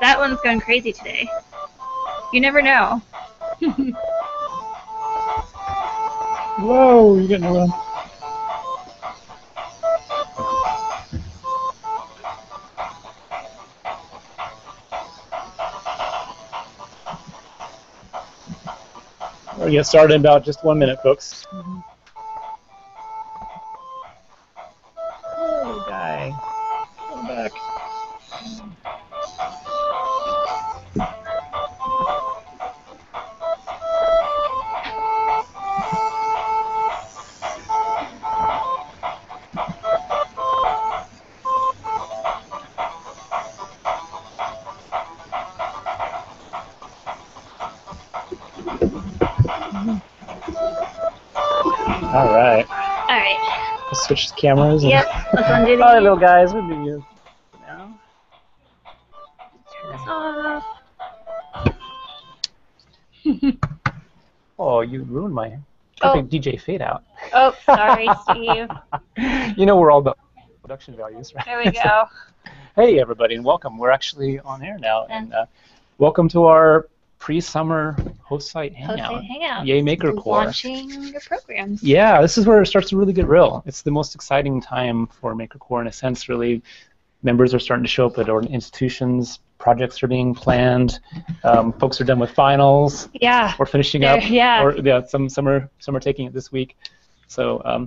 That one's going crazy today. You never know. Whoa, you're getting around. We'll get started in about just 1 minute, folks. Oh, guy. Come back. All right. All right. Let's switch cameras. Yep. Let's undo the All right, little guys. We'll do you now. Turn this off. Oh, you ruined my perfect DJ fade out. Oh, sorry, Steve. You know we're all about production values, right? There we go. Hey, everybody, and welcome. We're actually on air now, and welcome to our pre-summer host site hangout. Yay, MakerCore. Launching your programs. Yeah, this is where it starts to really get real. It's the most exciting time for MakerCore in a sense, really. Members are starting to show up at institutions. Projects are being planned. Folks are done with finals. Yeah. Or finishing up. Yeah. Or some are taking it this week. So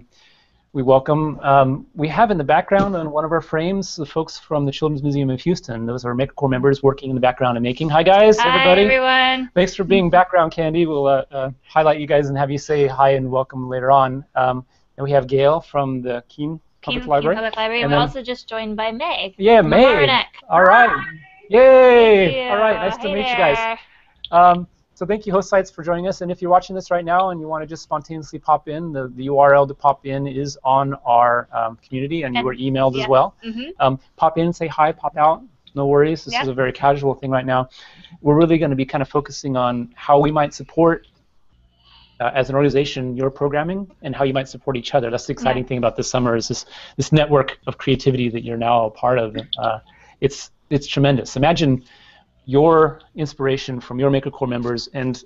we welcome. We have in the background on one of our frames the folks from the Children's Museum of Houston. Those are MakerCore members working in the background and making. Hi, guys. Hi, everybody. Everyone. Thanks for being background, Candy. We'll highlight you guys and have you say hi and welcome later on. And we have Gail from the Keene Public Library. And we're also just joined by May. Yeah, May. All right. Yay. All right. Nice to meet you guys. So thank you, host sites, for joining us. And if you're watching this right now and you want to just spontaneously pop in, the URL to pop in is on our community, and you were emailed as well. Pop in, say hi, pop out. No worries. This is a very casual thing right now. We're really going to be kind of focusing on how we might support, as an organization, your programming and how you might support each other. That's the exciting thing about this summer is this network of creativity that you're now a part of. It's tremendous. Imagine your inspiration from your MakerCore members and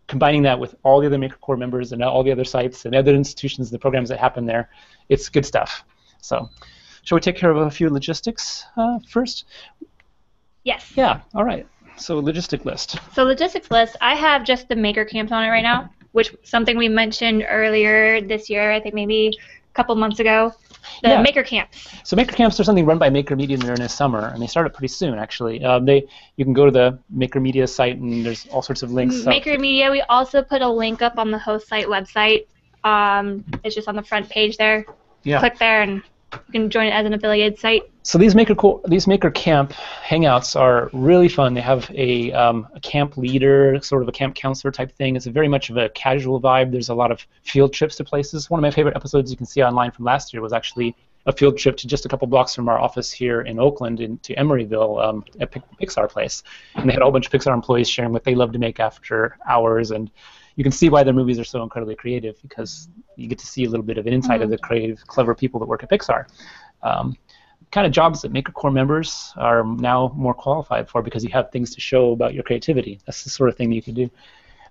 combining that with all the other MakerCore members and all the other sites and other institutions, the programs that happen there. It's good stuff. So, shall we take care of a few logistics first? Yes. Yeah, all right. So, logistic list. So, logistics list, I have just the Maker Camps on it right now, which something we mentioned earlier this year, I think maybe a couple months ago. The Maker Camps. So Maker Camps are something run by Maker Media during this summer, and they started pretty soon, actually. You can go to the Maker Media site, and there's all sorts of links. Maker Media, we also put a link up on the host site website. It's just on the front page there. Yeah. Click there, and you can join it as an affiliated site. So these Maker Camp Hangouts are really fun. They have a camp leader, sort of a camp counselor type thing. It's very much of a casual vibe. There's a lot of field trips to places. One of my favorite episodes you can see online from last year was actually a field trip to just a couple blocks from our office here in Oakland to Emeryville at Pixar Place. And they had a whole bunch of Pixar employees sharing what they love to make after hours. And you can see why their movies are so incredibly creative, because you get to see a little bit of an insight of the creative, clever people that work at Pixar. Kind of jobs that MakerCore members are now more qualified for, because you have things to show about your creativity. That's the sort of thing that you can do.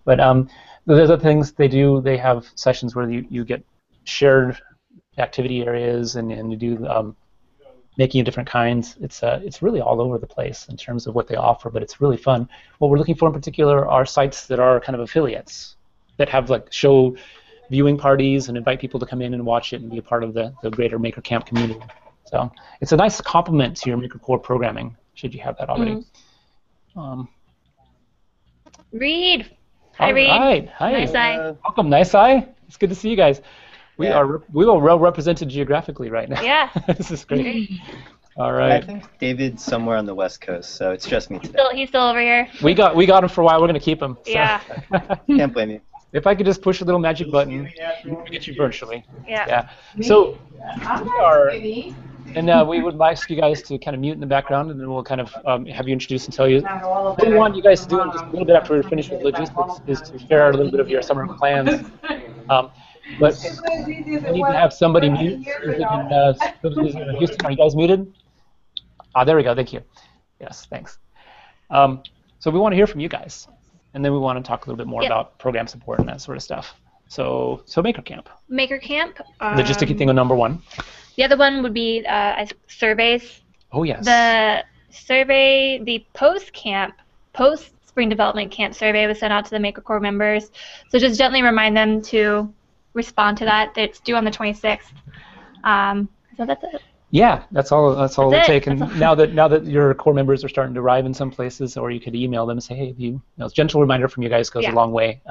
But there's other things they do. They have sessions where you get shared activity areas, and you do making of different kinds. It's really all over the place in terms of what they offer, but it's really fun. What we're looking for in particular are sites that are kind of affiliates, that have like show viewing parties and invite people to come in and watch it and be a part of the greater Maker Camp community. So it's a nice complement to your MakerCore programming, should you have that already. Reed. Hi, Reed. All right. Hi. Nice Eye. Welcome, Nice Eye. It's good to see you guys. We are well represented geographically right now. Yeah. This is great. All right. I think David's somewhere on the West Coast, so it's just me today. He's still over here. We got him for a while. We're gonna keep him. So. Yeah. Can't blame you. If I could just push a little magic button, we can get you virtually. Yeah. So we are, and we would ask you guys to kind of mute in the background, and then we'll kind of have you introduce and tell you. What we want you guys to do in just a little bit after we're finished with logistics is to share a little bit of your summer plans. But we need to have somebody mute. Houston, are you guys muted? There we go. Thank you. Yes, thanks. So we want to hear from you guys, and then we want to talk a little bit more about program support and that sort of stuff. So Maker Camp. Maker Camp. Logistic thing on number one. The other one would be surveys. Oh, yes. The survey, the post-spring development camp survey was sent out to the Maker Core members. So just gently remind them to respond to that. It's due on the 26th. So that's it. Yeah, that's all it'll take. And now that your core members are starting to arrive in some places, or you could email them and say, hey, a gentle reminder from you guys goes a long way.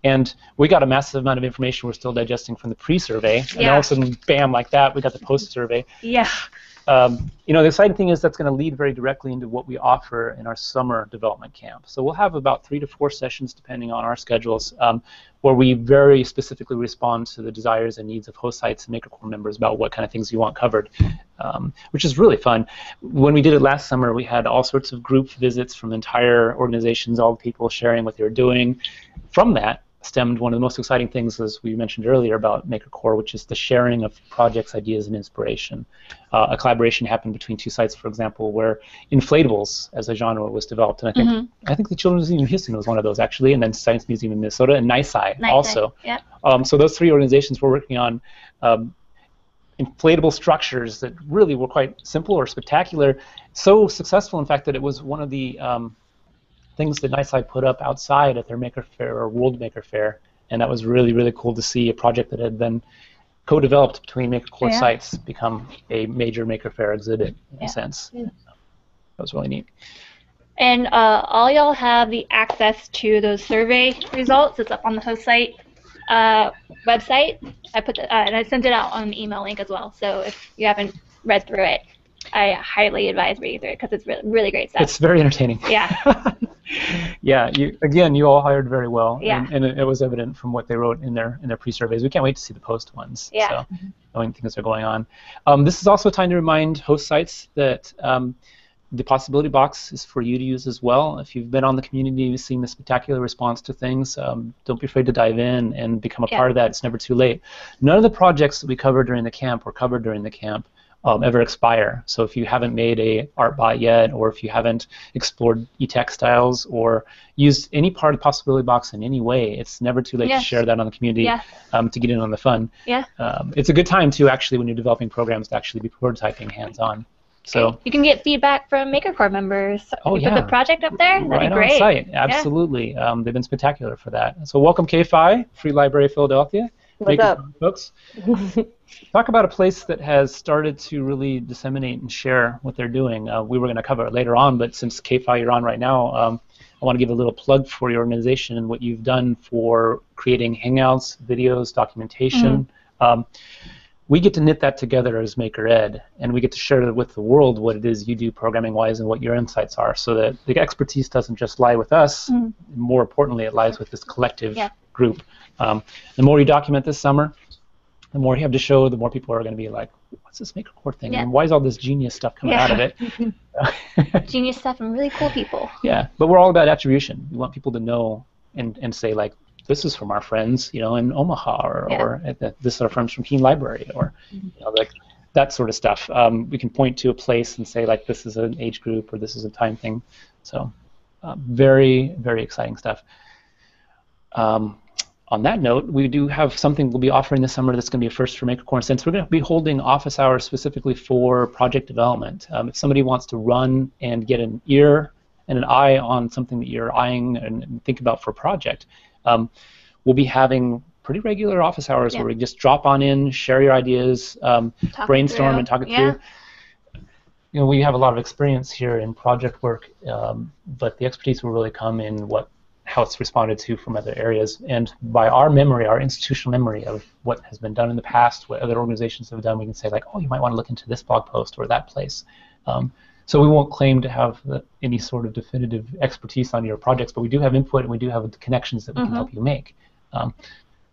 And we got a massive amount of information we're still digesting from the pre-survey, and all of a sudden, bam, like that, we got the post-survey. Yeah. The exciting thing is that's going to lead very directly into what we offer in our summer development camp. So we'll have about 3 to 4 sessions, depending on our schedules, where we very specifically respond to the desires and needs of host sites and Maker Core members about what kind of things you want covered, which is really fun. When we did it last summer, we had all sorts of group visits from entire organizations, all the people sharing what they were doing. From that stemmed one of the most exciting things, as we mentioned earlier, about Maker Core, which is the sharing of projects, ideas, and inspiration. A collaboration happened between 2 sites, for example, where inflatables as a genre was developed, and I think the Children's Museum in Houston was one of those, actually, and then Science Museum in Minnesota, and NISI also. Yep. So those 3 organizations were working on inflatable structures that really were quite simple or spectacular, so successful, in fact, that it was one of the things that NISI put up outside at their Maker Faire or World Maker Faire, and that was really, really cool to see a project that had been co-developed between Maker Core sites become a major Maker Faire exhibit in a sense. That was really neat. And all y'all have the access to those survey results. It's up on the host site website. I put and I sent it out on an email link as well. So if you haven't read through it, I highly advise reading through it because it's really, really great stuff. It's very entertaining. Yeah. Yeah. You all hired very well. Yeah. And it was evident from what they wrote in their pre-surveys. We can't wait to see the post ones. Yeah. So knowing things are going on. This is also a time to remind host sites that the possibility box is for you to use as well. If you've been on the community, you've seen the spectacular response to things, don't be afraid to dive in and become a part of that. It's never too late. None of the projects that we covered during the camp or covered during the camp ever expire. So if you haven't made a art bot yet, or if you haven't explored e-textiles or used any part of the possibility box in any way, it's never too late to share that on the community to get in on the fun. Yeah. It's a good time too, actually, when you're developing programs, to actually be prototyping hands-on. So you can get feedback from Maker Core members. Oh, you put the project up there. That'd be great. On site, absolutely. They've been spectacular for that. So welcome, KFI, Free Library of Philadelphia. What's up, folks? Talk about a place that has started to really disseminate and share what they're doing. We were going to cover it later on, but since KFI you're on right now, I want to give a little plug for your organization and what you've done for creating Hangouts, videos, documentation. We get to knit that together as Maker Ed, and we get to share with the world what it is you do programming-wise and what your insights are, so that the expertise doesn't just lie with us. More importantly, it lies with this collective group. The more you document this summer, the more you have to show, the more people are going to be like, what's this Maker Core thing? And why is all this genius stuff coming out of it? Genius stuff and really cool people. Yeah, but we're all about attribution. We want people to know and say, like, this is from our friends, in Omaha, or this is our friends from Keene Library, or like that sort of stuff. We can point to a place and say, like, this is an age group, or this is a time thing. So very, very exciting stuff. On that note, we do have something we'll be offering this summer that's going to be a first for Maker Core. Since we're going to be holding office hours specifically for project development. If somebody wants to run and get an ear and an eye on something that you're eyeing and think about for a project, we'll be having pretty regular office hours where we just drop on in, share your ideas, brainstorm and talk it through. We have a lot of experience here in project work, but the expertise will really come in how it's responded to from other areas, and by our memory, our institutional memory of what has been done in the past, what other organizations have done, we can say, like, oh, you might want to look into this blog post or that place. So we won't claim to have any sort of definitive expertise on your projects, but we do have input and we do have the connections that we can help you make. And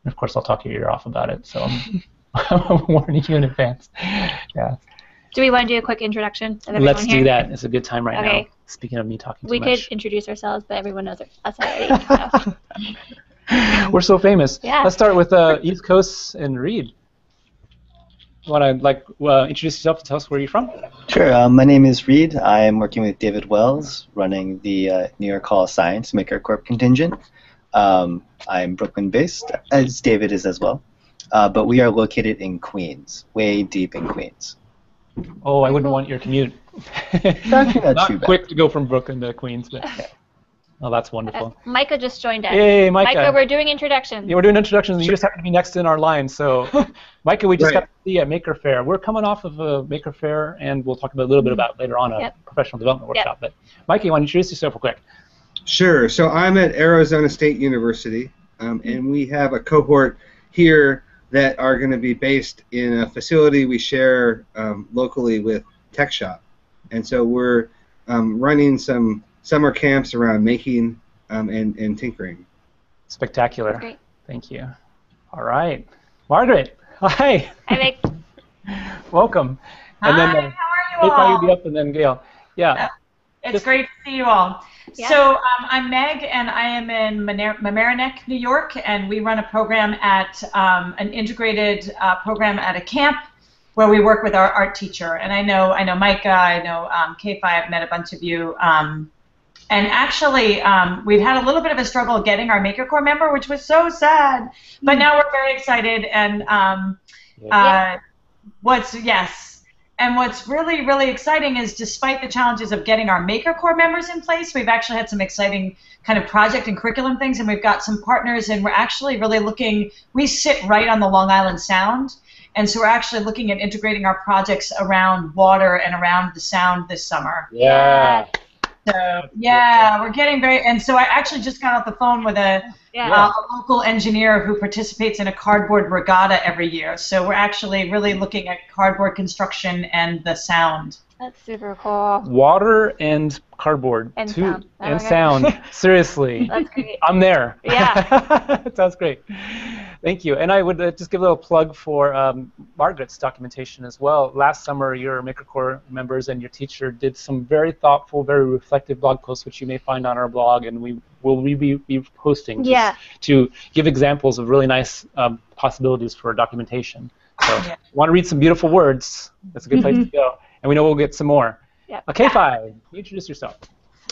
of course, I'll talk your ear off about it, so I'm warning you in advance. Yeah. Do we want to do a quick introduction of everyone Let's here? do that. It's a good time right now. Speaking of me talking too much. We could introduce ourselves, but everyone knows us already. So. We're so famous. Yeah. Let's start with East Coast and Reed. Want to introduce yourself and tell us where you're from? Sure. My name is Reed. I'm working with David Wells, running the New York Hall of Science Maker Corp contingent. I'm Brooklyn-based, as David is as well. But we are located in Queens, way deep in Queens. Oh, I wouldn't want your commute. It's actually not too bad. Quick to go from Brooklyn to Queens, but oh, that's wonderful. Micah just joined us. Hey, Micah. Micah, we're doing introductions. Yeah, we're doing introductions, and you just happen to be next in our line. So, Micah, we just Right. got to see at Maker Faire. We're coming off of a Maker Faire, and we'll talk about a little bit about later on a professional development workshop. But, Micah, you want to introduce yourself real quick? Sure. So I'm at Arizona State University, and we have a cohort here that are going to be based in a facility we share locally with Tech Shop. And so we're running some summer camps around making and tinkering. Spectacular. Great. Thank you. All right. Margaret, hi. Hi, Meg. Welcome. Hi, And then, how are you Kate, all? you be up, and then Gail. Yeah. It's great to see you all. Yeah. So I'm Meg, and I am in Mamaroneck, New York, and we run a program at an integrated program at a camp where we work with our art teacher. And I know Micah, I know K5, I've met a bunch of you. And actually, we've had a little bit of a struggle getting our Maker Corps member, which was so sad. But now we're very excited, and what's really, really exciting is despite the challenges of getting our Maker Corps members in place, we've actually had some exciting kind of project and curriculum things, and we've got some partners, and we're actually really looking, we sit right on the Long Island Sound, and so we're actually looking at integrating our projects around water and around the sound this summer. Yeah. So, yeah, we're getting and so I actually just got off the phone with a local engineer who participates in a cardboard regatta every year. So we're actually really looking at cardboard construction and the sound. That's super cool. Water and cardboard. And sound. Oh my sound. Seriously. That's great. I'm there. Yeah. It sounds great. Thank you. And I would just give a little plug for Margaret's documentation as well. Last summer, your Maker Corps members and your teacher did some very thoughtful, very reflective blog posts, which you may find on our blog, and we will be posting to give examples of really nice possibilities for documentation. So if you want to read some beautiful words, that's a good place to go. And we know we'll get some more. Yep. K5, you introduce yourself.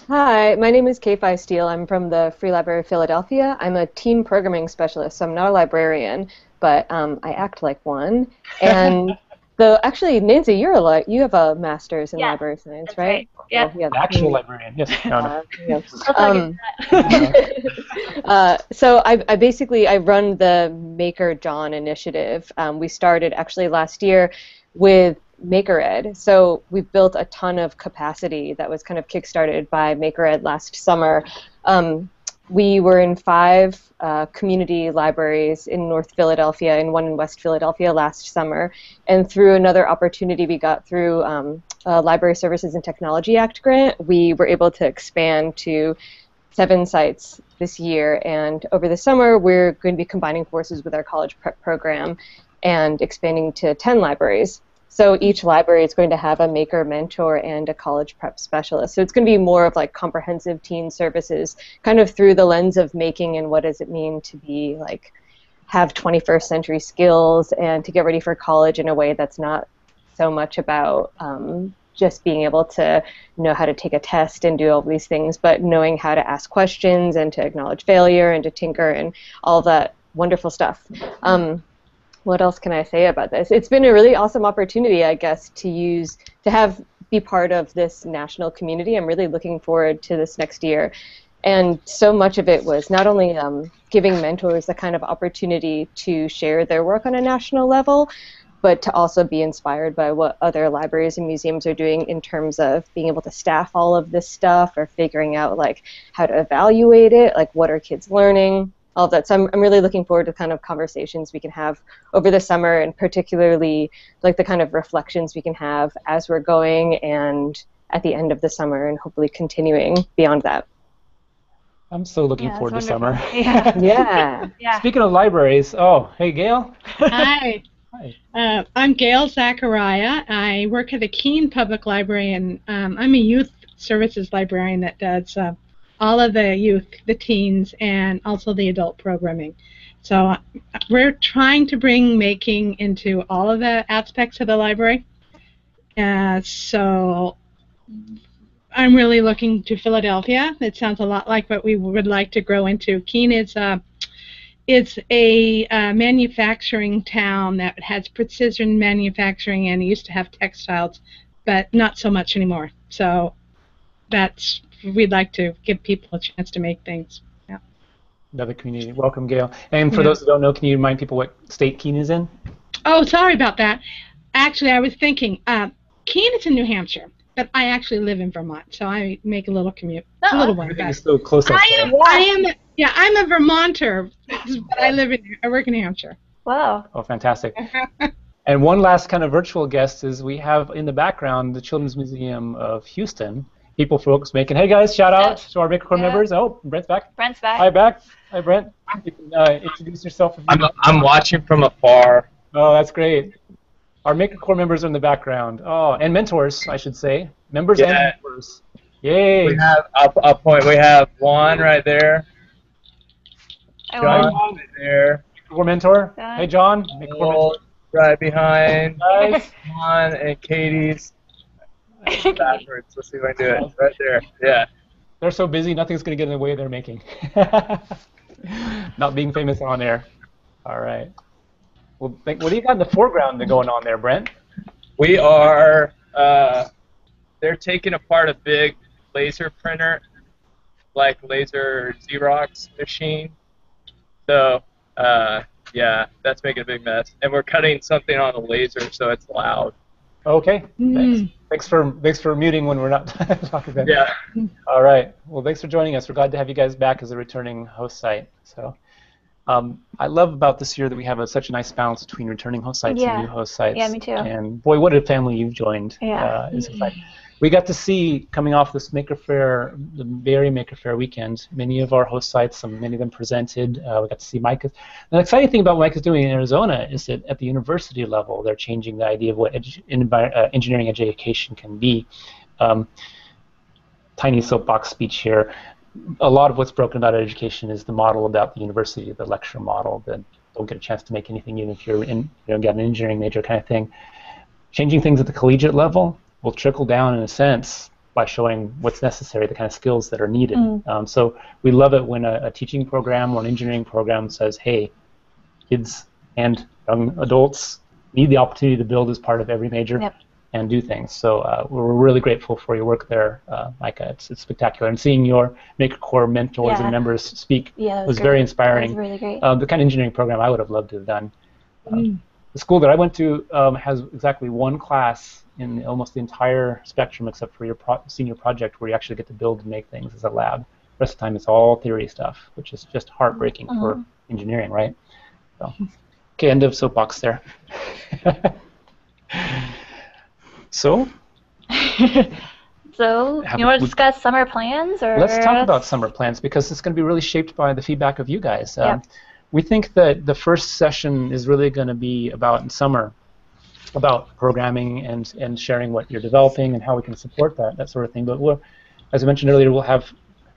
Hi, my name is K5 Steele. I'm from the Free Library of Philadelphia. I'm a teen programming specialist, so I'm not a librarian, but I act like one. And actually, Nancy, you have a master's in library science, that's right? Yeah. Well, Actual librarian, yes. So I run the Maker John initiative. We started actually last year with MakerEd. So we built a ton of capacity that was kind of kickstarted by MakerEd last summer. We were in 5 community libraries in North Philadelphia and 1 in West Philadelphia last summer. And through another opportunity we got through a Library Services and Technology Act grant, we were able to expand to 7 sites this year. And over the summer, we're going to be combining forces with our college prep program and expanding to 10 libraries. So each library is going to have a maker mentor and a college prep specialist. So it's going to be more of like comprehensive teen services, kind of through the lens of making and what does it mean to be like, have 21st century skills and to get ready for college in a way that's not so much about just being able to know how to take a test and do all these things, but knowing how to ask questions and to acknowledge failure and to tinker and all that wonderful stuff. What else can I say about this? It's been a really awesome opportunity, I guess, to be part of this national community. I'm really looking forward to this next year. And so much of it was not only giving mentors the kind of opportunity to share their work on a national level, but to also be inspired by what other libraries and museums are doing in terms of being able to staff all of this stuff or figuring out like how to evaluate it, like what are kids learning, all of that. So I'm really looking forward to kind of conversations we can have over the summer, and particularly like the kind of reflections we can have as we're going and at the end of the summer and hopefully continuing beyond that. I'm so looking forward to summer. Yeah. Speaking of libraries, hey, Gail. Hi. Hi. I'm Gail Zachariah. I work at the Keene Public Library, and I'm a youth services librarian that does all of the youth, the teens, and also the adult programming. So we're trying to bring making into all of the aspects of the library. So I'm really looking to Philadelphia. It sounds a lot like what we would like to grow into. Keene is it's a manufacturing town that has precision manufacturing, and it used to have textiles, but not so much anymore. So we'd like to give people a chance to make things. Yeah. Another community. Welcome, Gail. And for those who don't know, can you remind people what state Keene is in? Oh, sorry about that. Actually, I was thinking, Keene is in New Hampshire, but I actually live in Vermont, so I make a little commute. It's a little one. Everything is so close. I'm a Vermonter, but I work in New Hampshire. Wow. Oh, fantastic. And one last kind of virtual guest is we have in the background the Children's Museum of Houston. Folks making, hey guys, shout out to our MakerCore members. Oh, Brent's back. Brent's back. Hi, Brent. You can introduce yourself. I'm watching from afar. Oh, that's great. Our MakerCore members are in the background. Oh, and mentors, I should say. Members and mentors. Yay. We have, I'll point, we have Juan right there. John right there. MakerCore mentor. Hey, John. MakerCore mentor. Right behind. Nice. Juan and Katie's. Backwards. Let's see if I can do it. Right there. Yeah. They're so busy, nothing's going to get in the way they're making. Not being famous on air. All right. Well, what do you got in the foreground going on there, Brent? We are, they're taking apart a big laser printer, like laser Xerox machine. So, yeah, that's making a big mess. And we're cutting something on a laser, so it's loud. Okay. Thanks for muting when we're not talking about it. Yeah. All right. Well, thanks for joining us. We're glad to have you guys back as a returning host site. So, I love about this year that we have such a nice balance between returning host sites and new host sites. Yeah, me too. And boy, what a family you've joined. Yeah. It's exciting. We got to see, coming off this Maker Faire, the very Maker Faire weekend, many of our host sites, many of them presented. We got to see Micah. The exciting thing about what Micah's doing in Arizona is that at the university level, they're changing the idea of what engineering education can be. Tiny soapbox speech here. A lot of what's broken about education is the model about the university, the lecture model, that don't get a chance to make anything even if you're got an engineering major kind of thing. Changing things at the collegiate level will trickle down in a sense by showing what's necessary, the kind of skills that are needed. So we love it when a teaching program or an engineering program says, hey, kids and young adults need the opportunity to build as part of every major and do things. So we're really grateful for your work there, Micah. It's spectacular. And seeing your MakerCore mentors and members speak was very inspiring. That was really great. The kind of engineering program I would have loved to have done. The school that I went to has exactly one class in almost the entire spectrum except for your senior project where you actually get to build and make things as a lab. The rest of the time it's all theory stuff, which is just heartbreaking for engineering, right? So, okay, end of soapbox there. So, you want to discuss summer plans? Or let's talk about summer plans because it's going to be really shaped by the feedback of you guys. We think that the first session is really going to be about in summer, about programming and sharing what you're developing and how we can support that sort of thing. But as I mentioned earlier, we'll have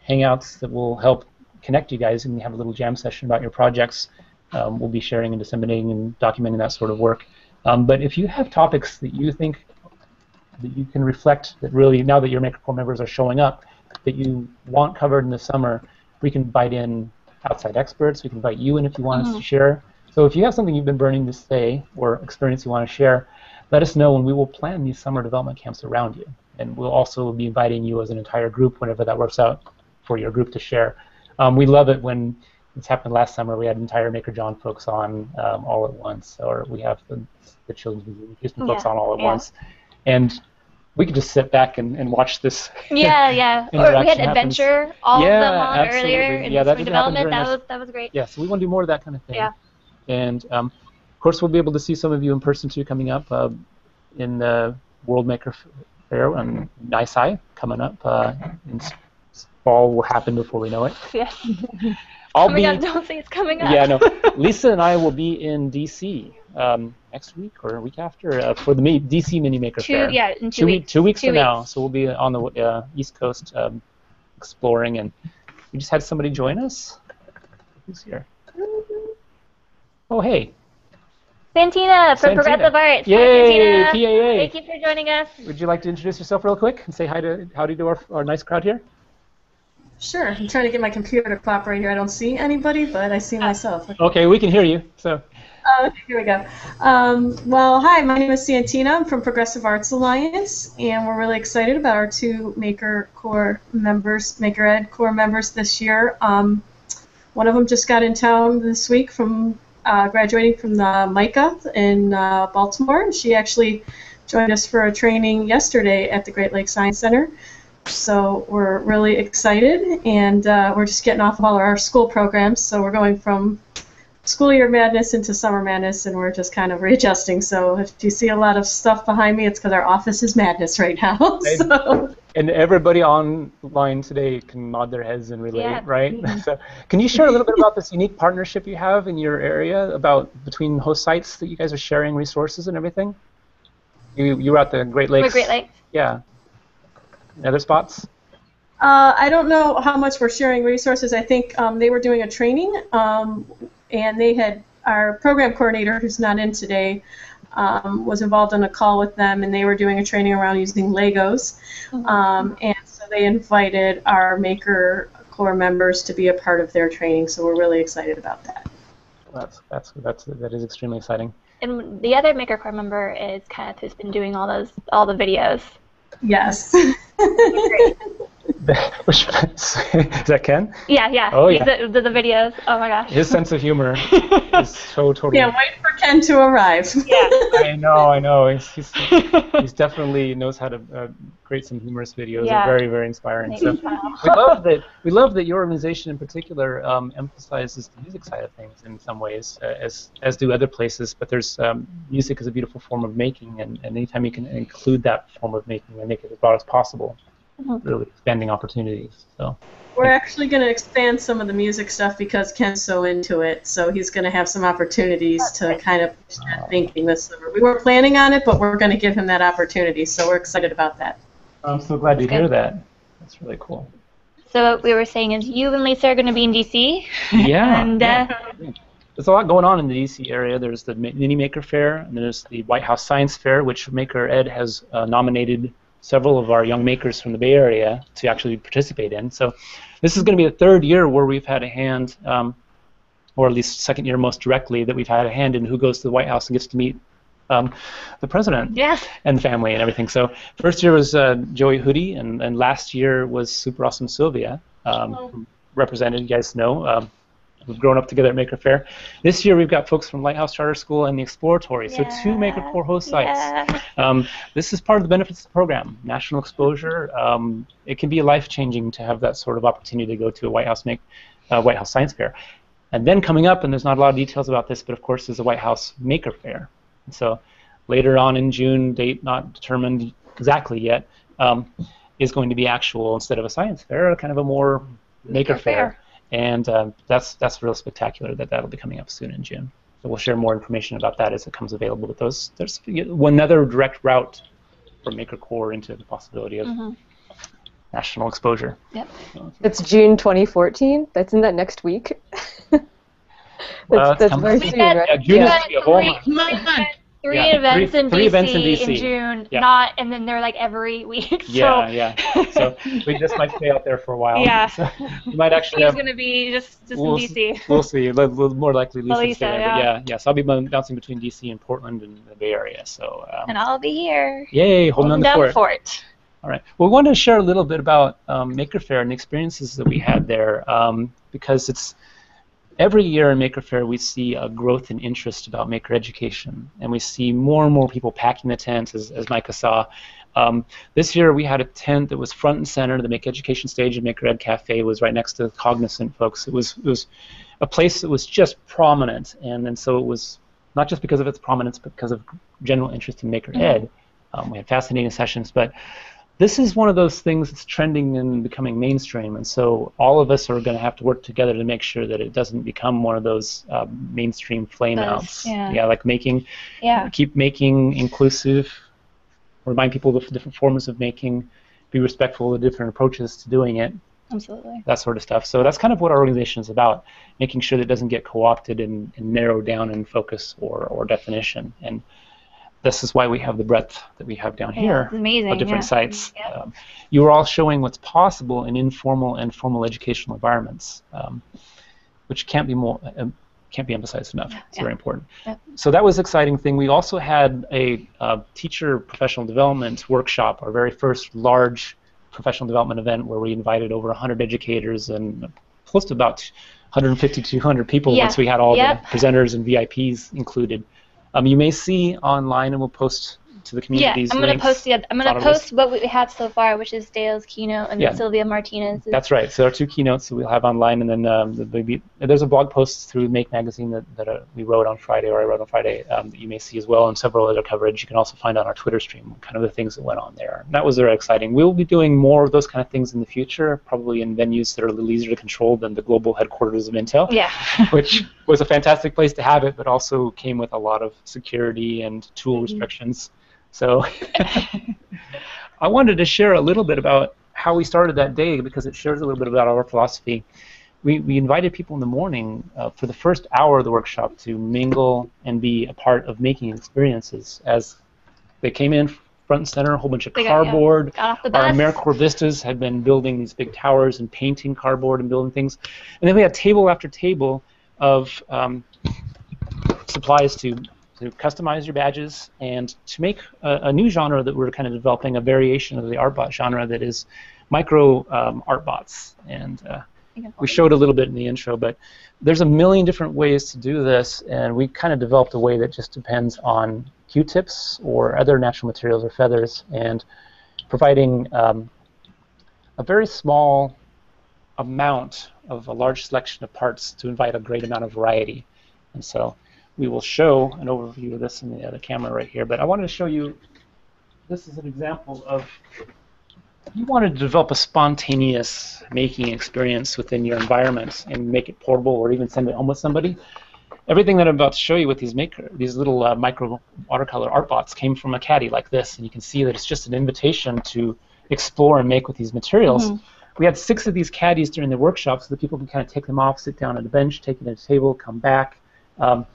Hangouts that will help connect you guys and have a little jam session about your projects. We'll be sharing and disseminating and documenting that sort of work. But if you have topics that you think that you can reflect that really, now that your MakerCore members are showing up, that you want covered in the summer, we can invite in outside experts. We can invite you in if you want us to share. So if you have something you've been burning to say or experience you want to share, let us know and we will plan these summer development camps around you. And we'll also be inviting you as an entire group whenever that works out for your group to share. We love it when it's happened last summer. We had entire Maker John folks on all at once, or we have the Children's Museum of Houston folks on all at once. And we could just sit back and watch this. Or we had Adventure, all of them on earlier in spring development. That was great. Yeah, so we want to do more of that kind of thing. Yeah. And of course, we'll be able to see some of you in person too coming up in the World Maker Faire on NISI coming up. In fall will happen before we know it. Yes. Don't say it's coming up. Yeah, no. Lisa and I will be in D.C. Next week or a week after for the DC Mini Maker Faire. Yeah, in 2 weeks. 2 weeks from now. So we'll be on the East Coast exploring, and we just had somebody join us. Who's here? Oh, hey. Santina from Santina. Progressive Arts. Yay, Hi, Santina. PAA. Thank you for joining us. Would you like to introduce yourself real quick and say howdy to our nice crowd here? Sure. I'm trying to get my computer to cooperate here. I don't see anybody, but I see myself. Okay, we can hear you. So. Okay, here we go. Well, hi, my name is Santina. I'm from Progressive Arts Alliance, and we're really excited about our two Maker Ed Core members this year. One of them just got in town this week from graduating from the MICA in Baltimore. She actually joined us for a training yesterday at the Great Lakes Science Center. So we're really excited, and we're just getting off of all our school programs. So we're going from school year madness into summer madness, and we're just kind of readjusting. So if you see a lot of stuff behind me, it's because our office is madness right now. So. And everybody online today can nod their heads and relate, Yeah. right? So, can you share a little bit about this unique partnership you have in your area between host sites that you guys are sharing resources and everything? You were at the Great Lakes. We're Great Lakes. Yeah. Other spots? I don't know how much we're sharing resources. I think they were doing a training, and they had our program coordinator, who's not in today, was involved in a call with them, and they were doing a training around using Legos. And so they invited our Maker Core members to be a part of their training. So we're really excited about that. That is extremely exciting. And the other Maker Core member is Kenneth, who's been doing all the videos. Yes. Which is that Ken? Yeah. Oh, yeah. The videos. Oh my gosh. His sense of humor is so totally. Can't wait for Ken to arrive. Yeah. I know. He's definitely knows how to create some humorous videos. Yeah. They're very, very inspiring. So we love that your organization in particular emphasizes the music side of things in some ways, as do other places. But there's music is a beautiful form of making, and anytime you can include that form of making and make it as broad as possible, really expanding opportunities. So we're actually going to expand some of the music stuff because Ken's so into it. So he's going to have some opportunities to kind of push that thinking this summer. We weren't planning on it, but we're going to give him that opportunity. So we're excited about that. I'm so glad to hear that. That's really cool. So what we were saying is you and Lisa are going to be in DC. Yeah. And there's a lot going on in the DC area. There's the Mini Maker Fair, and there's the White House Science Fair, which Maker Ed has nominated several of our young makers from the Bay Area to actually participate in. So this is going to be the third year where we've had a hand, or at least second year most directly, that we've had a hand in who goes to the White House and gets to meet the president and the family and everything. So first year was Joey Hootie, and last year was Super Awesome Sylvia, who represented, you guys know. We've grown up together at Maker Fair. This year we've got folks from Lighthouse Charter School and the Exploratory, so two Maker Core host sites. This is part of the benefits of the program, national exposure. It can be life-changing to have that sort of opportunity to go to a White House Science Fair. And then coming up, and there's not a lot of details about this, but of course is the White House Maker Fair. And so later on in June, date not determined exactly yet, is going to be actual instead of a science fair, kind of a more Maker Fair. And that's real spectacular that'll be coming up soon in June. So we'll share more information about that as it comes available. But there's one other direct route from Maker Core into the possibility of national exposure. Yep. It's June 2014. That's in that next week. that's very soon, right? Yeah, June is going to be a whole month. Three events in DC in June, yeah. and then they're like every week. Yeah. So we just might stay out there for a while. Yeah. So we might actually He's going to be just in DC. We'll see. We'll more likely Lisa stay there. Yeah. But yeah. So I'll be bouncing between DC and Portland and the Bay Area. So. And I'll be here. Yay! Holding on down the fort. fort. All right. Well, we wanted to share a little bit about Maker Fair and the experiences that we had there, because it's. Every year in Maker Fair, we see a growth in interest about Maker education, and we see more and more people packing the tents, as Micah saw. This year, we had a tent that was front and center. The Make Education stage at Maker Ed Cafe was right next to the Cognizant folks. It was a place that was just prominent, and so it was not just because of its prominence, but because of general interest in Maker Ed. We had fascinating sessions, but this is one of those things that's trending and becoming mainstream, and so all of us are going to have to work together to make sure that it doesn't become one of those mainstream flameouts. Like keep making inclusive, remind people of the different forms of making, be respectful of the different approaches to doing it, Absolutely. that sort of stuff. So that's kind of what our organization is about, making sure that it doesn't get co-opted and narrowed down in focus or definition. And this is why we have the breadth that we have down here It's amazing. of different sites. Yeah. You are all showing what's possible in informal and formal educational environments, which can't be emphasized enough. It's very important. Yeah. So that was an exciting thing. We also had a teacher professional development workshop, our very first large professional development event where we invited over 100 educators and close to about 150 to 200 people once we had all the presenters and VIPs included. You may see online, and we'll post to the communities. I'm going to post. I'm going to post what we have so far, which is Dale's keynote and Sylvia Martinez's. That's right. So there are 2 keynotes that we'll have online, and then there's a blog post through Make Magazine that we wrote on Friday, or I wrote on Friday, that you may see as well, and several other coverage you can also find on our Twitter stream, kind of the things that went on there. And that was very exciting. We'll be doing more of those kind of things in the future, probably in venues that are a little easier to control than the global headquarters of Intel, which was a fantastic place to have it, but also came with a lot of security and tool restrictions. So I wanted to share a little bit about how we started that day, because it shares a little bit about our philosophy. We invited people in the morning for the first hour of the workshop to mingle and be a part of making experiences. As they came in front and center, a whole bunch of cardboard. Got off the bus. Our AmeriCorps Vistas had been building these big towers and painting cardboard and building things. And then we had table after table of supplies to customize your badges and to make a new genre that we're kind of developing, a variation of the ArtBot genre that is micro ArtBots. And we showed a little bit in the intro, but there's a million different ways to do this, and we kind of developed a way that just depends on Q-tips or other natural materials or feathers, and providing a very small amount of a large selection of parts to invite a great amount of variety. And so we will show an overview of this in the other camera right here, but I wanted to show you, this is an example of, you wanted to develop a spontaneous making experience within your environment and make it portable or even send it home with somebody. Everything that I'm about to show you with these little micro watercolor ArtBots came from a caddy like this, and you can see that it's just an invitation to explore and make with these materials. We had 6 of these caddies during the workshop so that people can kind of take them off, sit down at a bench, take it at a table, come back. And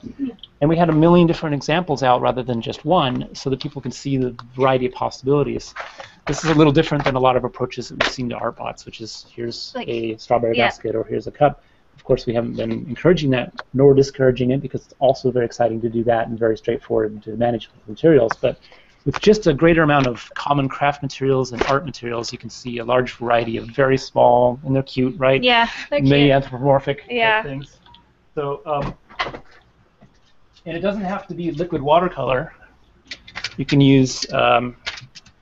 we had a million different examples out rather than just one, so that people can see the variety of possibilities. This is a little different than a lot of approaches that we've seen to ArtBots, which is here's a strawberry basket or here's a cup. Of course, we haven't been encouraging that nor discouraging it, because it's also very exciting to do that and very straightforward to manage with materials. But with just a greater amount of common craft materials and art materials, you can see a large variety of very small, and they're cute, right? Yeah, they're Many cute. anthropomorphic things. So, and it doesn't have to be liquid watercolor. You can use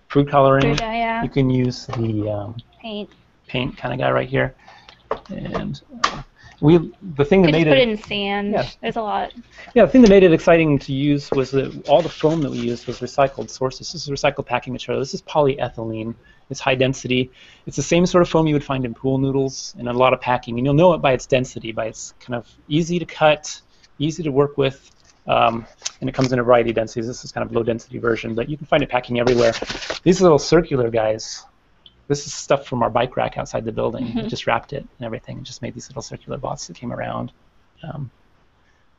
food coloring. You can use the paint kind of guy right here. And the thing that made put it in sand. Yeah. There's a lot. Yeah, the thing that made it exciting to use was that all the foam that we used was recycled sources. This is recycled packing material. This is polyethylene. It's high density. It's the same sort of foam you would find in pool noodles and a lot of packing. And you'll know it by its density, by its kind of easy to cut, easy to work with. And it comes in a variety of densities. This is kind of low density version, but you can find it packing everywhere. These little circular guys, this is stuff from our bike rack outside the building. We just wrapped it and everything, and just made these little circular bots that came around.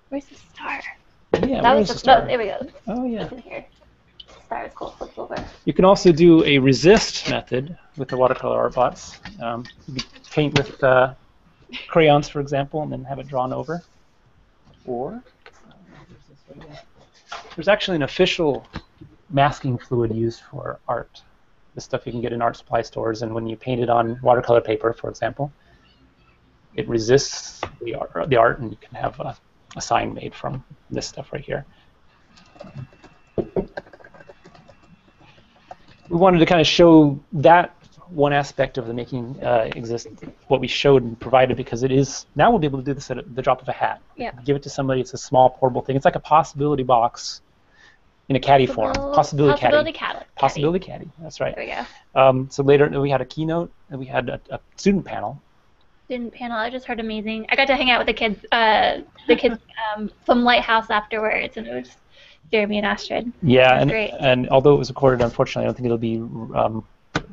Where's the star? Yeah, where's the star? No, there we go. Oh, yeah. It's in here. Star is cool. Flip over. You can also do a resist method with the watercolor ArtBots. You can paint with crayons, for example, and then have it drawn over. Or there's actually an official masking fluid used for art. This stuff you can get in art supply stores, and when you paint it on watercolor paper, for example, it resists the art, and you can have a sign made from this stuff right here. We wanted to kind of show that one aspect of the making what we showed and provided, because it is, now we'll be able to do this at the drop of a hat. Yeah. Give it to somebody. It's a small portable thing. It's like a possibility box in a caddy form. Possibility caddy. That's right. There we go. So later we had a keynote, and we had a student panel. I just heard amazing. I got to hang out with the kids from Lighthouse afterwards, and it was Jeremy and Astrid. Yeah, great. and although it was recorded, unfortunately, I don't think it'll be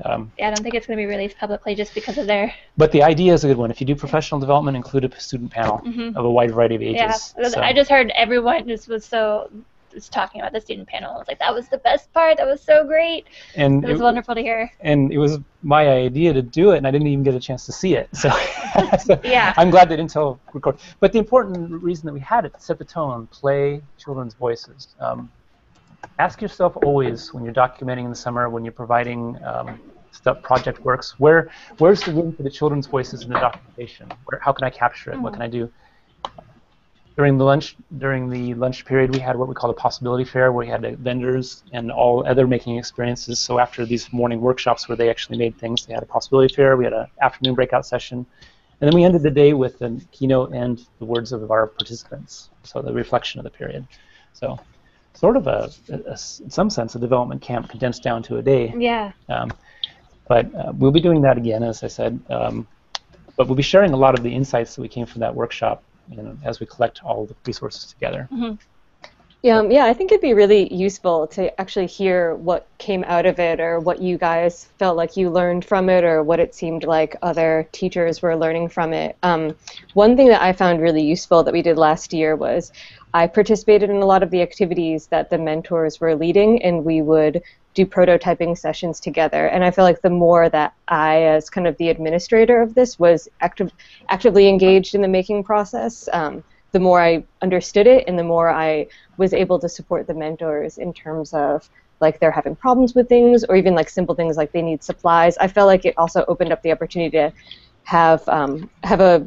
Yeah, I don't think it's going to be released publicly just because of their. But the idea is a good one. If you do professional development, include a student panel of a wide variety of ages. Yeah, So. I just heard everyone was talking about the student panel. I was like, that was the best part. That was so great. And it was wonderful to hear. And it was my idea to do it, and I didn't even get a chance to see it. So, yeah. I'm glad they didn't record. But the important reason that we had it to set the tone, play children's voices. Ask yourself always when you're documenting in the summer, when you're providing project works, where's the room for the children's voices in the documentation? How can I capture it? What can I do? During the lunch period, we had what we call a possibility fair, where we had vendors and all other making experiences. So after these morning workshops where they actually made things, they had a possibility fair. We had an afternoon breakout session, and then we ended the day with a keynote and the words of our participants. So the reflection of the period. So sort of in some sense, a development camp condensed down to a day. Yeah. But we'll be doing that again, as I said. But we'll be sharing a lot of the insights that we came from that workshop, as we collect all the resources together. Yeah, I think it'd be really useful to actually hear what came out of it, or what you guys felt like you learned from it, or what it seemed like other teachers were learning from it. One thing that I found really useful that we did last year was I participated in a lot of the activities that the mentors were leading, and we would do prototyping sessions together. And I feel like the more that I, as kind of the administrator of this, was actively engaged in the making process, the more I understood it, and the more I was able to support the mentors in terms of like they're having problems with things, or even like simple things like they need supplies. I felt like it also opened up the opportunity to have a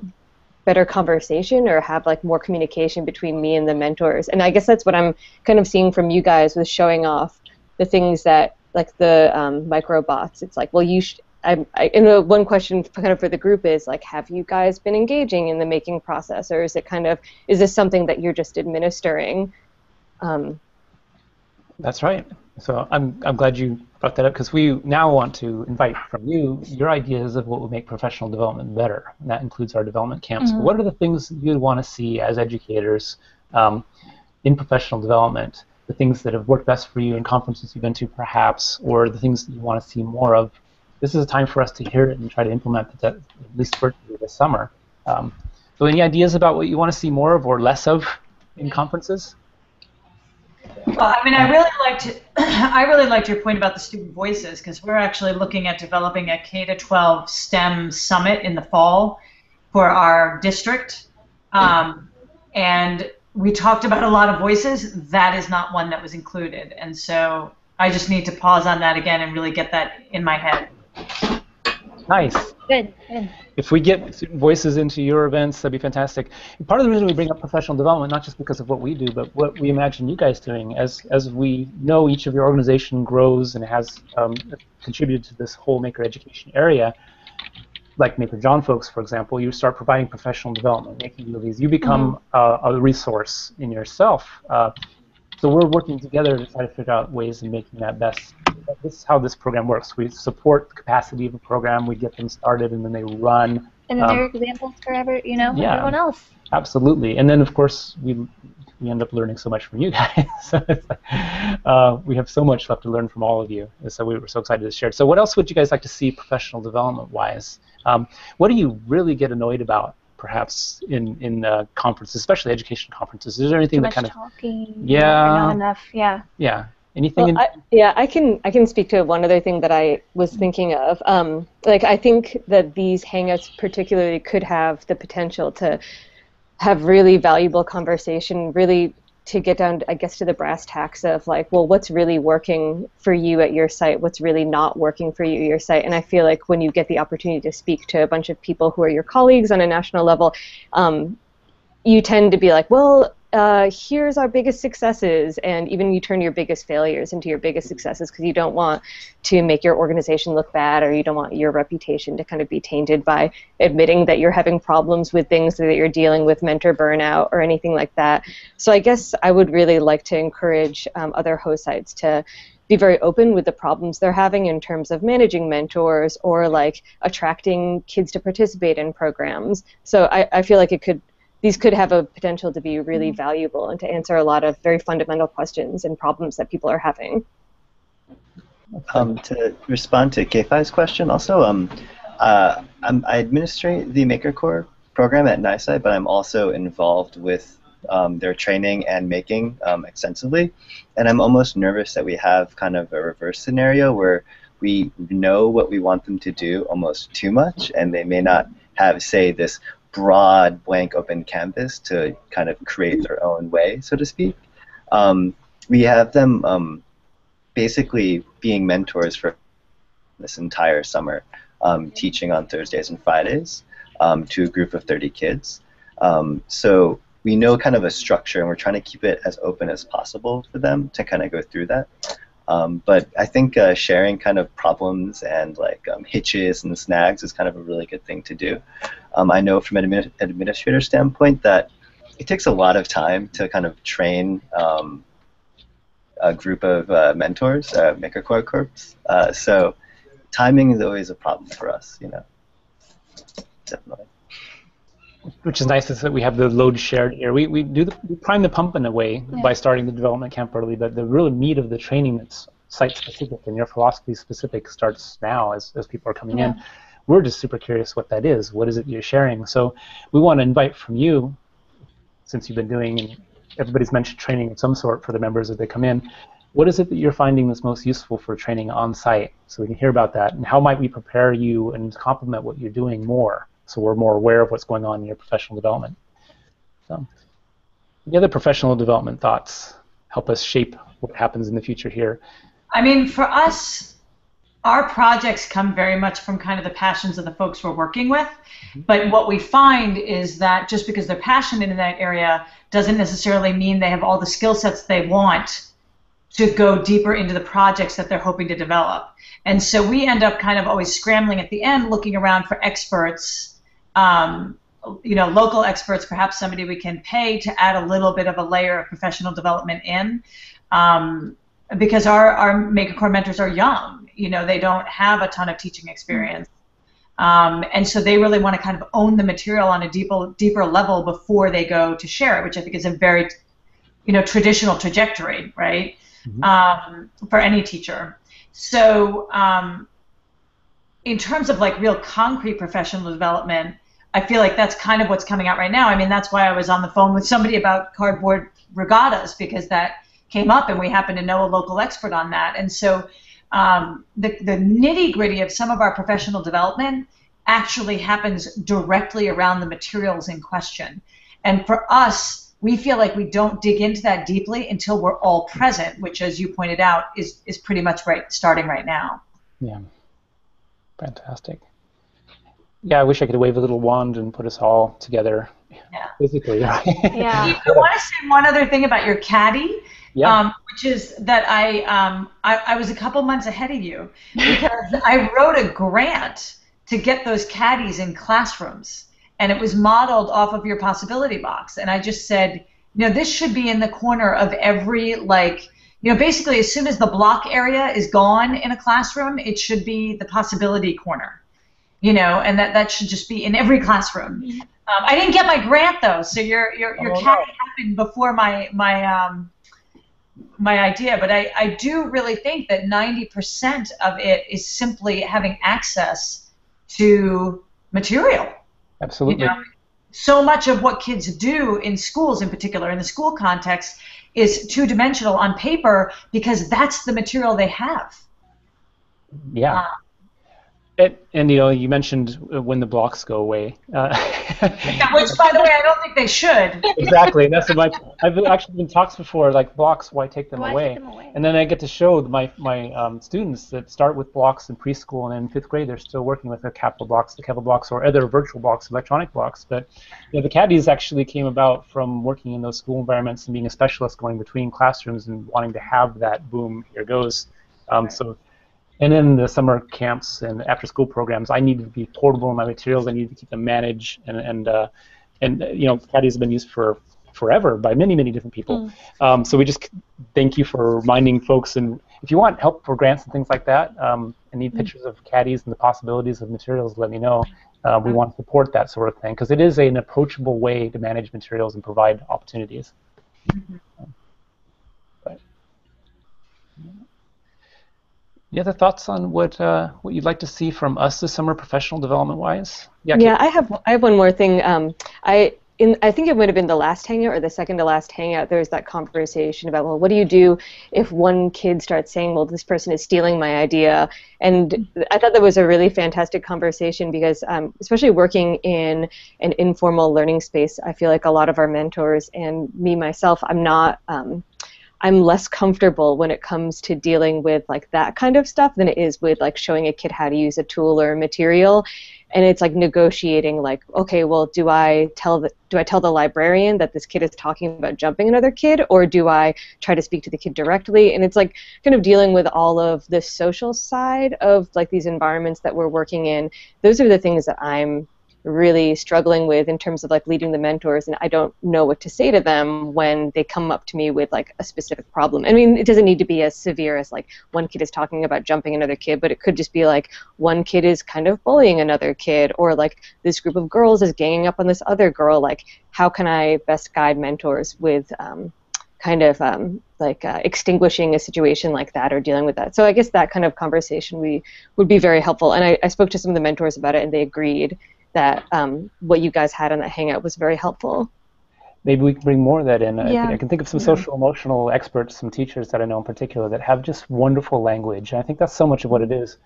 better conversation, or have like more communication between me and the mentors. And I guess that's what I'm kind of seeing from you guys with showing off the things that, like the microbots. It's like, well, one question kind of for the group is like, have you guys been engaging in the making process, or is this something that you're just administering? That's right. So I'm glad you brought that up, because we now want to invite from you your ideas of what would make professional development better. And that includes our development camps. But what are the things you'd want to see as educators in professional development? The things that have worked best for you in conferences you've been to, perhaps, or the things that you want to see more of. This is a time for us to hear it and try to implement that, at least virtually this summer. So any ideas about what you want to see more of or less of in conferences? Well, I mean, I really liked your point about the student voices, because we're actually looking at developing a K-12 STEM summit in the fall for our district. And we talked about a lot of voices. That is not one that was included. And so I just need to pause on that again and really get that in my head. Nice. Good. If we get student voices into your events, that'd be fantastic. And part of the reason we bring up professional development, not just because of what we do, but what we imagine you guys doing. As we know, each of your organization grows and has contributed to this whole maker education area. Like Maker John folks, for example, you start providing professional development, making movies. You become a resource in yourself. So we're working together to try to figure out ways of making that best. This is how this program works. We support the capacity of a program. We get them started, and then they run. And then they're examples for everyone else. Absolutely. And then, of course, we end up learning so much from you guys. So it's like, we have so much left to learn from all of you. And so we were so excited to share it. So what else would you guys like to see professional development-wise? What do you really get annoyed about, perhaps, in conferences, especially education conferences? Is there anything that kind of talking? Yeah. Not enough. Yeah. Yeah. Anything? Well, I can speak to one other thing that I was thinking of. Like, I think that these Hangouts particularly could have the potential to have really valuable conversation, really to get down, I guess, to the brass tacks of like, well, what's really working for you at your site? What's really not working for you at your site? And I feel like when you get the opportunity to speak to a bunch of people who are your colleagues on a national level, you tend to be like, well, here's our biggest successes, and even you turn your biggest failures into your biggest successes, because you don't want to make your organization look bad, or you don't want your reputation to kind of be tainted by admitting that you're having problems with things, that you're dealing with mentor burnout or anything like that. So I guess I would really like to encourage other host sites to be very open with the problems they're having in terms of managing mentors, or like attracting kids to participate in programs. So I feel like these could have a potential to be really valuable and to answer a lot of very fundamental questions and problems that people are having. To respond to K5's question, also, I administrate the Maker Core program at NYSCI, but I'm also involved with their training and making extensively. And I'm almost nervous that we have kind of a reverse scenario where we know what we want them to do almost too much, and they may not have, say, this broad, blank, open canvas to kind of create their own way, so to speak. We have them basically being mentors for this entire summer, teaching on Thursdays and Fridays to a group of 30 kids. So we know kind of a structure, and we're trying to keep it as open as possible for them to kind of go through that. But I think sharing kind of problems and like hitches and snags is kind of a really good thing to do. I know from an administrator standpoint that it takes a lot of time to kind of train a group of mentors, Maker Core Corps. So timing is always a problem for us, you know. Definitely. Which is nice is that we have the load shared here. We prime the pump in a way by starting the development camp early, but the real meat of the training that's site-specific and your philosophy-specific starts now as people are coming in. We're just super curious what that is. What is it you're sharing? So we want to invite from you, since you've been doing, and everybody's mentioned training of some sort for the members as they come in, what is it that you're finding that's most useful for training on-site? So we can hear about that, and how might we prepare you and complement what you're doing more, so we're more aware of what's going on in your professional development. So, the other professional development thoughts help us shape what happens in the future here. I mean, for us, our projects come very much from kind of the passions of the folks we're working with. But what we find is that just because they're passionate in that area doesn't necessarily mean they have all the skill sets they want to go deeper into the projects that they're hoping to develop. And so we end up kind of always scrambling at the end, looking around for experts, you know, local experts, perhaps somebody we can pay to add a little bit of a layer of professional development in, because our Maker Core mentors are young. You know, they don't have a ton of teaching experience. And so they really want to kind of own the material on a deeper level before they go to share it, which I think is a very, you know, traditional trajectory, right, for any teacher. So in terms of like real concrete professional development, I feel like that's kind of what's coming out right now. I mean, that's why I was on the phone with somebody about cardboard regattas, because that came up and we happen to know a local expert on that. And so the nitty-gritty of some of our professional development actually happens directly around the materials in question. And for us, we feel like we don't dig into that deeply until we're all present, which, as you pointed out, is pretty much starting right now. Yeah, fantastic. Yeah, I wish I could wave a little wand and put us all together physically. Right? I want to say one other thing about your caddy. Which is that I was a couple months ahead of you, because I wrote a grant to get those caddies in classrooms, and it was modeled off of your possibility box. And I just said, you know, this should be in the corner of every, like, you know, basically as soon as the block area is gone in a classroom, it should be the possibility corner, you know, and that should just be in every classroom. I didn't get my grant though, so your caddy happened before my idea, but I do really think that 90% of it is simply having access to material. Absolutely. You know, so much of what kids do in schools, in particular in the school context, is two-dimensional on paper because that's the material they have. Yeah. And you know, you mentioned when the blocks go away. Which, by the way, I don't think they should. Exactly, and that's my. I've actually been talks before, like blocks. Why take them away? And then I get to show my students that start with blocks in preschool, and in 5th grade they're still working with the capital blocks, the Kevlar blocks, or other virtual blocks, electronic blocks. But you know, the caddies actually came about from working in those school environments and being a specialist, going between classrooms and wanting to have that boom. Here goes. And in the summer camps and after-school programs, I needed to be portable in my materials. I needed to keep them managed, and you know, caddies have been used for forever by many different people. So we just thank you for reminding folks. And if you want help for grants and things like that, and need pictures of caddies and the possibilities of materials, let me know. We want to support that sort of thing because it is an approachable way to manage materials and provide opportunities. Any other thoughts on what you'd like to see from us this summer, professional development wise? Yeah, Kate? I have one more thing. I think it would have been the last Hangout or the second to last Hangout. There was that conversation about, well, what do you do if one kid starts saying, well, this person is stealing my idea? And I thought that was a really fantastic conversation because, especially working in an informal learning space, I feel like a lot of our mentors and me myself, I'm less comfortable when it comes to dealing with like that kind of stuff than it is with like showing a kid how to use a tool or a material. And it's like negotiating, like, okay, well, do I tell the librarian that this kid is talking about jumping another kid, or do I try to speak to the kid directly? And it's like kind of dealing with all of the social side of like these environments that we're working in. Those are the things that I'm really struggling with in terms of like leading the mentors, and I don't know what to say to them when they come up to me with like a specific problem. I mean, it doesn't need to be as severe as like one kid is talking about jumping another kid, but it could just be like one kid is kind of bullying another kid, or like this group of girls is ganging up on this other girl. Like, how can I best guide mentors with extinguishing a situation like that or dealing with that? So I guess that kind of conversation would be very helpful. And I spoke to some of the mentors about it, and they agreed that what you guys had on that Hangout was very helpful. Maybe we can bring more of that in. Yeah. I can think of some social emotional experts, some teachers that I know in particular that have just wonderful language. And I think that's so much of what it is.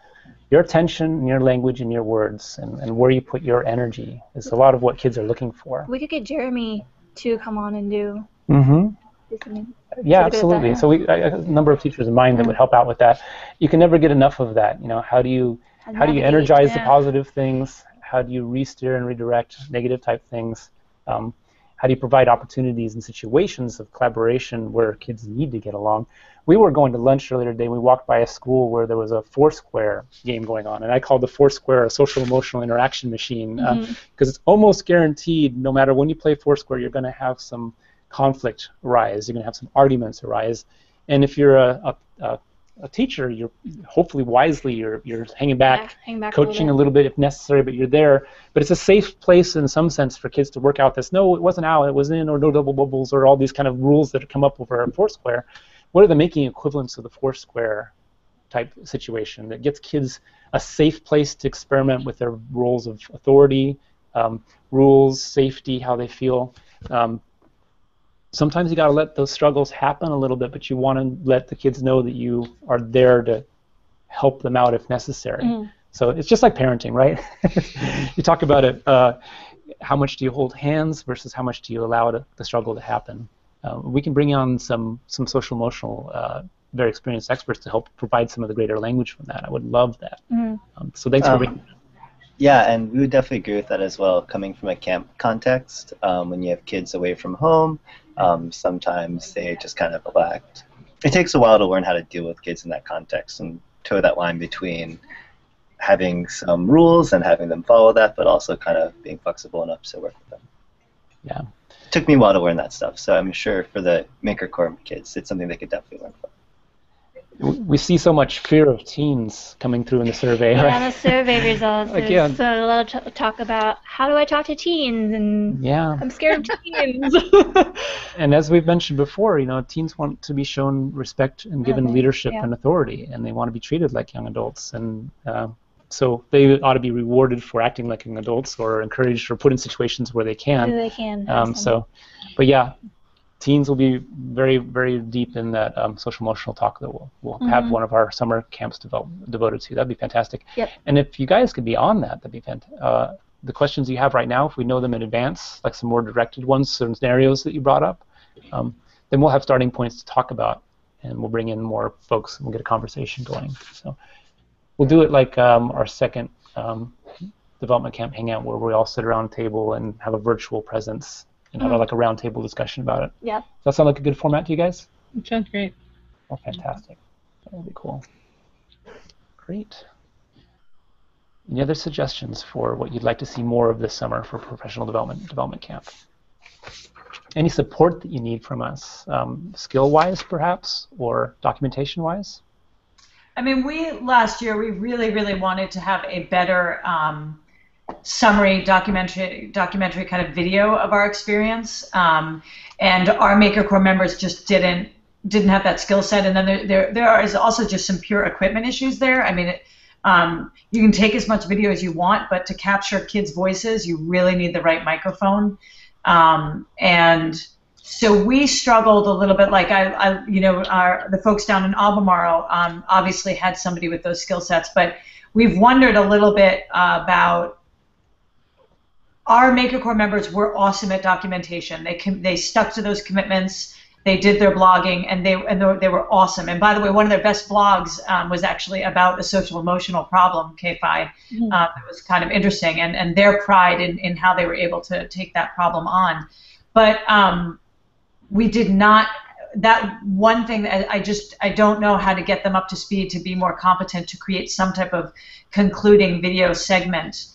Your attention and your language and your words and where you put your energy is a lot of what kids are looking for. We could get Jeremy to come on and do. Mm-hmm. Yeah, absolutely. So a number of teachers in mind that would help out with that. You can never get enough of that. You know, how do you energize the positive things? How do you re-steer and redirect negative type things? How do you provide opportunities and situations of collaboration where kids need to get along? We were going to lunch earlier today. We walked by a school where there was a Foursquare game going on, and I called the Foursquare a social emotional interaction machine because it's almost guaranteed no matter when you play Foursquare, you're going to have some conflict arise. You're going to have some arguments arise. And if you're a teacher, you're hopefully wisely you're hanging back coaching a little bit if necessary, but you're there. But it's a safe place in some sense for kids to work out this, no, it wasn't out, it was in, or no double bubbles, or all these kind of rules that come up over Foursquare. What are the making equivalents of the Foursquare type situation that gets kids a safe place to experiment with their roles of authority, rules, safety, how they feel. Sometimes you got to let those struggles happen a little bit, but you want to let the kids know that you are there to help them out if necessary. So it's just like parenting, right? You talk about it, how much do you hold hands versus how much do you allow the struggle to happen? We can bring on some social emotional, very experienced experts to help provide some of the greater language from that. I would love that. So thanks for bringing that. Yeah, and we would definitely agree with that as well, coming from a camp context. When you have kids away from home, sometimes they just kind of neglect. It takes a while to learn how to deal with kids in that context and toe that line between having some rules and having them follow that, but also kind of being flexible enough to work with them. Yeah. It took me a while to learn that stuff, so I'm sure for the Maker Core kids, it's something they could definitely learn from. We see so much fear of teens coming through in the survey, right? Yeah, the survey results. There's a lot of talk about how do I talk to teens, and I'm scared of teens. And as we've mentioned before, you know, teens want to be shown respect and given leadership and authority, and they want to be treated like young adults, and so they ought to be rewarded for acting like young adults, or encouraged, or put in situations where they can. But yeah. Teens will be very, very deep in that social emotional talk that we'll have one of our summer camps devoted to. That'd be fantastic. And if you guys could be on that, that'd be fantastic. The questions you have right now, if we know them in advance, like some more directed ones, certain scenarios that you brought up, then we'll have starting points to talk about, and we'll bring in more folks and we'll get a conversation going. So we'll do it like our second development camp hangout, where we all sit around a table and have a virtual presence and have like a roundtable discussion about it. Yeah. Does that sound like a good format to you guys? It sounds great. Oh, fantastic. That would be cool. Great. Any other suggestions for what you'd like to see more of this summer for professional development camp? Any support that you need from us, skill-wise perhaps, or documentation-wise? I mean, last year we really wanted to have a better summary documentary kind of video of our experience, and our Maker Core members just didn't didn't have that skill set, and then there is also just some pure equipment issues there. I mean, you can take as much video as you want, but to capture kids' voices, you really need the right microphone. And so we struggled a little bit. Like the folks down in Albemarle obviously had somebody with those skill sets, but we've wondered a little bit about. Our Maker Corps members were awesome at documentation. They stuck to those commitments. They did their blogging, and they were awesome. And by the way, one of their best blogs was actually about a social emotional problem, K-Fi. It was kind of interesting, and their pride in how they were able to take that problem on. But we did not. That one thing that I don't know how to get them up to speed to be more competent to create some type of concluding video segment.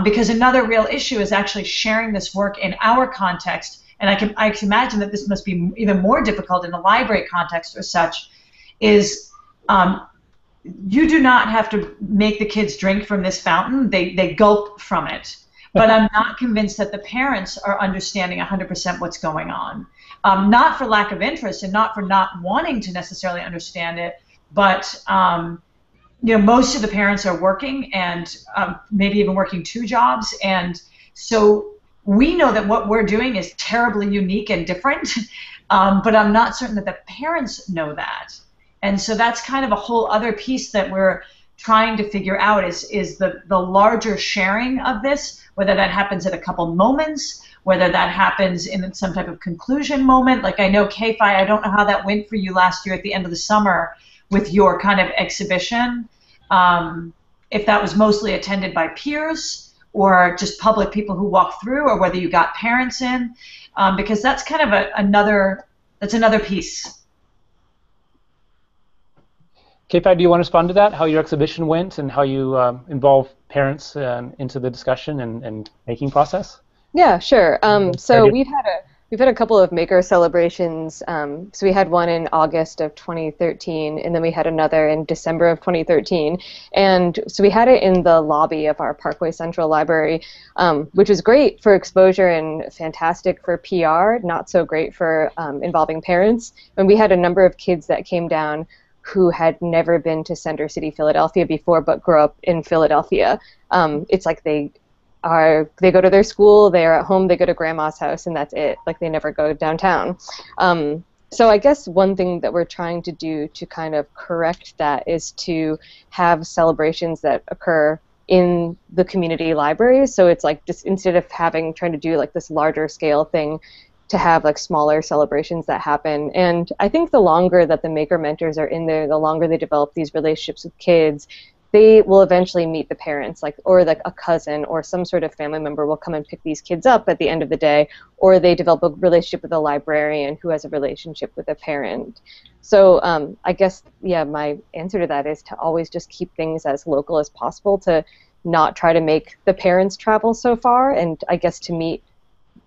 Because another real issue is actually sharing this work in our context, and I can imagine that this must be even more difficult in a library context or such, is you do not have to make the kids drink from this fountain. They gulp from it. But I'm not convinced that the parents are understanding 100% what's going on. Not for lack of interest and not for not wanting to necessarily understand it, but most of the parents are working and maybe even working 2 jobs, and so we know that what we're doing is terribly unique and different, but I'm not certain that the parents know that. And so that's kind of a whole other piece that we're trying to figure out is the larger sharing of this, whether that happens at a couple moments, whether that happens in some type of conclusion moment. Like I know K-Fi, I don't know how that went for you last year at the end of the summer with your kind of exhibition, if that was mostly attended by peers or just public people who walk through, or whether you got parents in, because that's kind of another piece. K-Fi, do you want to respond to that, how your exhibition went and how you involve parents into the discussion and making process? Yeah, sure. So we've had a couple of maker celebrations. So we had one in August of 2013, and then we had another in December of 2013. And so we had it in the lobby of our Parkway Central Library, which was great for exposure and fantastic for PR, not so great for involving parents. And we had a number of kids that came down who had never been to Center City, Philadelphia before, but grew up in Philadelphia. It's like they go to their school, they are at home, they go to grandma's house, and that's it. Like they never go downtown. So I guess one thing that we're trying to do to kind of correct that is to have celebrations that occur in the community libraries. So it's like just instead of trying to do like this larger scale thing, to have like smaller celebrations that happen. And I think the longer that the maker mentors are in there, the longer they develop these relationships with kids, they will eventually meet the parents, or a cousin or some sort of family member will come and pick these kids up at the end of the day, or they develop a relationship with a librarian who has a relationship with a parent. So I guess, yeah, my answer to that is to always just keep things as local as possible, to not try to make the parents travel so far, and I guess to meet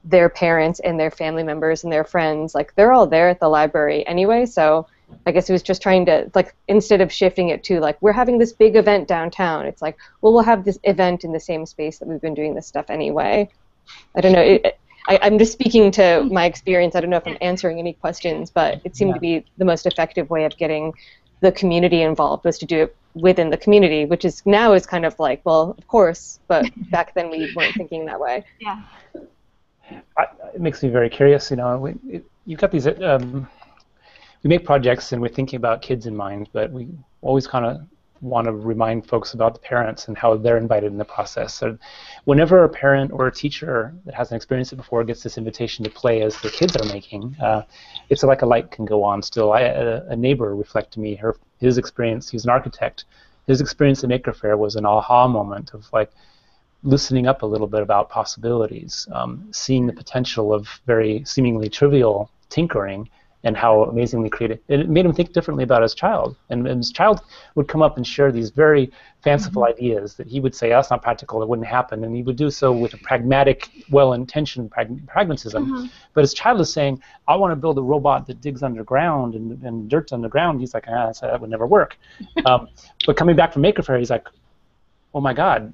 their parents and their family members and their friends. Like they're all there at the library anyway, so I guess it was just trying to, like, instead of shifting it to, like, we're having this big event downtown, it's like, well, we'll have this event in the same space that we've been doing this stuff anyway. I don't know. I'm just speaking to my experience. I don't know if I'm answering any questions, but it seemed to be the most effective way of getting the community involved was to do it within the community, which is now is kind of like, well, of course, but back then we weren't thinking that way. Yeah. It makes me very curious. You've got these. We make projects and we're thinking about kids in mind, but we always kind of want to remind folks about the parents and how they're invited in the process. So whenever a parent or a teacher that hasn't experienced it before gets this invitation to play as the kids are making, it's like a light can go on still. A neighbor reflected to me his experience. He's an architect. His experience at Maker Faire was an aha moment of like loosening up a little bit about possibilities, seeing the potential of very seemingly trivial tinkering and how amazingly creative. And it made him think differently about his child. And his child would come up and share these very fanciful ideas that he would say, that's not practical, it wouldn't happen. And he would do so with a pragmatic, well-intentioned pragmatism. But his child is saying, I want to build a robot that digs underground and dirt's underground. He's like, that would never work. But coming back from Maker Faire, he's like, oh my God,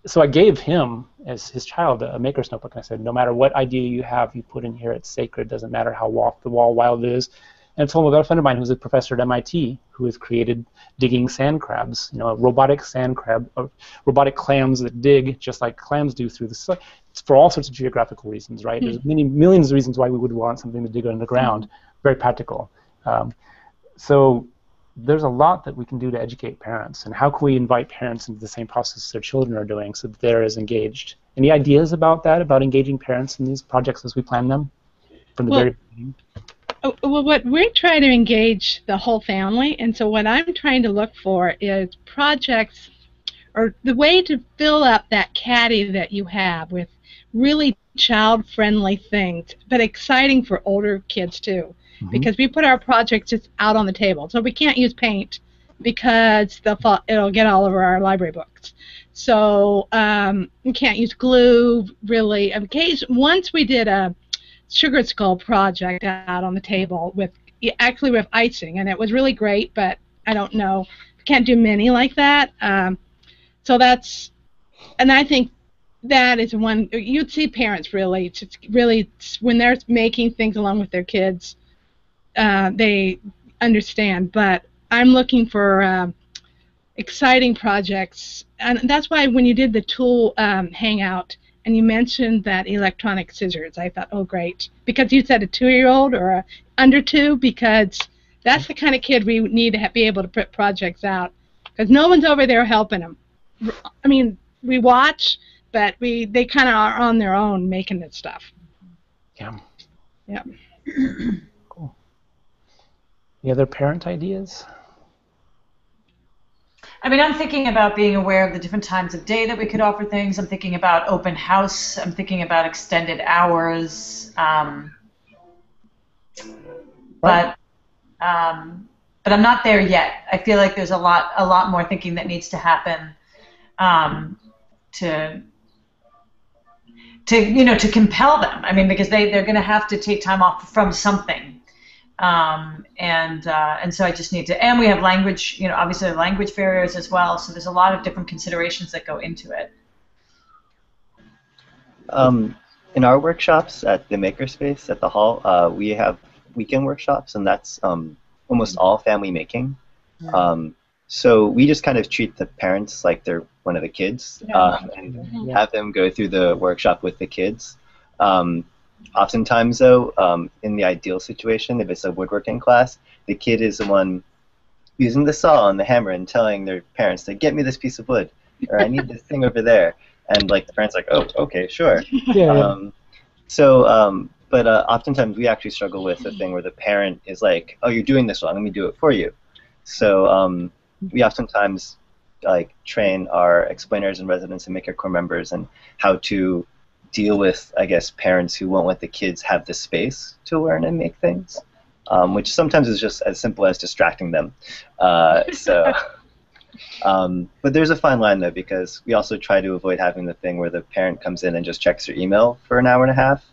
So I gave him, as his child, a maker's notebook, and I said, no matter what idea you have, you put in here, it's sacred. Doesn't matter how off the wall wild it is. And I told him about a friend of mine who's a professor at MIT who has created digging sand crabs, a robotic sand crab, robotic clams that dig just like clams do through the soil. It's for all sorts of geographical reasons, right? There's millions of reasons why we would want something to dig underground. Very practical. So there's a lot that we can do to educate parents, and how can we invite parents into the same process their children are doing so that they're as engaged? Any ideas about that, about engaging parents in these projects as we plan them from the very beginning? Well, what we're trying to engage the whole family, and so what I'm trying to look for is projects or the way to fill up that caddy that you have with really child-friendly things, but exciting for older kids too. Because we put our projects just out on the table. So we can't use paint because it'll get all over our library books. So we can't use glue, really. Once we did a sugar skull project out on the table with icing, and it was really great, but I don't know. We can't do many like that. So that's, and I think that is one, you'd see parents really when they're making things along with their kids, they understand, but I'm looking for exciting projects, and that's why when you did the tool hangout and you mentioned that electronic scissors, I thought, oh great, because you said a 2-year-old or under 2, because that's the kind of kid we need to be able to put projects out, because no one's over there helping them. I mean, we watch, but they kind of are on their own making this stuff. Yeah. Yeah. Any other parent ideas? I mean, I'm thinking about being aware of the different times of day that we could offer things. I'm thinking about open house. I'm thinking about extended hours. But I'm not there yet. I feel like there's a lot more thinking that needs to happen to compel them. I mean, because they're going to have to take time off from something. And so I just need to, and we have language, obviously language barriers as well, so there's a lot of different considerations that go into it. In our workshops at the Makerspace at the hall, we have weekend workshops, and that's almost all family making. So we just kind of treat the parents like they're one of the kids, and have them go through the workshop with the kids. Oftentimes, though, in the ideal situation, if it's a woodworking class, the kid is the one using the saw and the hammer and telling their parents to get me this piece of wood, or I need this thing over there. And like the parents are like, oh, okay, sure. But oftentimes we actually struggle with the thing where the parent is like, oh, you're doing this wrong, let me do it for you. So we oftentimes train our explainers and residents and Maker Corps members and how to deal with, I guess, parents who won't let the kids have the space to learn and make things, which sometimes is just as simple as distracting them. But there's a fine line, though, because we also try to avoid having the thing where the parent comes in and just checks their email for an hour and a half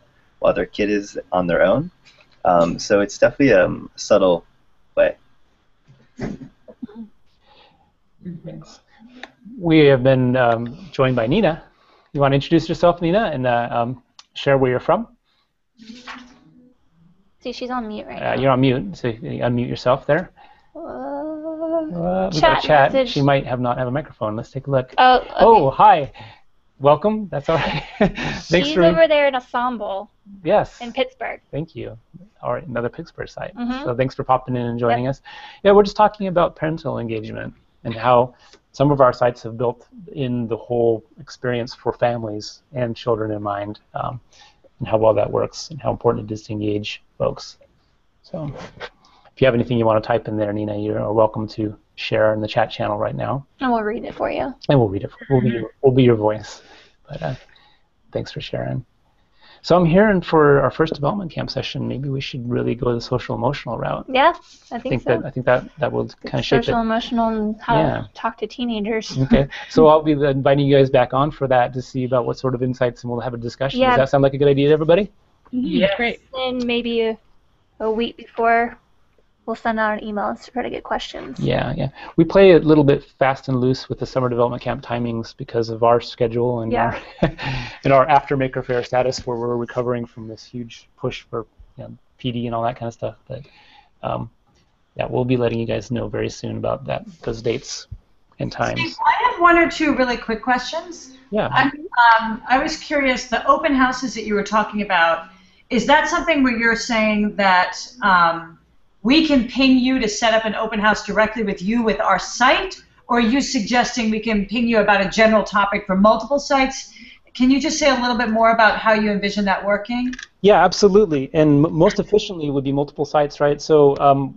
while their kid is on their own. So it's definitely a subtle way. We have been joined by Nina. You want to introduce yourself, Nina, and share where you're from? See, she's on mute right now. You're on mute, so you unmute yourself there. We got chat. Message. She might not have a microphone. Let's take a look. Oh, okay. Oh, hi. Welcome. That's all right. Thanks She's over there in Ensemble. Yes. In Pittsburgh. Thank you. All right, another Pittsburgh site. Mm-hmm. So thanks for popping in and joining us. Yeah, we're just talking about parental engagement and how some of our sites have built in the whole experience for families and children in mind, and how well that works and how important it is to engage folks. So if you have anything you want to type in there, Nina, you're welcome to share in the chat channel right now. And we'll read it for you. And we'll read it. We'll be your voice. But thanks for sharing. So I'm hearing for our first development camp session, maybe we should really go the social emotional route. Yeah, I think so. I think that will kind of shape it. Social emotional and how to talk to teenagers. Okay, so I'll be inviting you guys back on for that to see about what sort of insights, and we'll have a discussion. Yeah. Does that sound like a good idea to everybody? Yeah, great. And maybe a week before, we'll send out an email to try to get questions. Yeah. We play a little bit fast and loose with the summer development camp timings because of our schedule and our and our after Maker Faire status, where we're recovering from this huge push for PD and all that kind of stuff. But yeah, we'll be letting you guys know very soon about those dates and times. Steve, I have one or two really quick questions. Yeah. I was curious, the open houses that you were talking about, is that something where you're saying that we can ping you to set up an open house directly with you with our site, or are you suggesting we can ping you about a general topic for multiple sites? Can you just say a little bit more about how you envision that working? Yeah, absolutely. And most efficiently would be multiple sites, right? So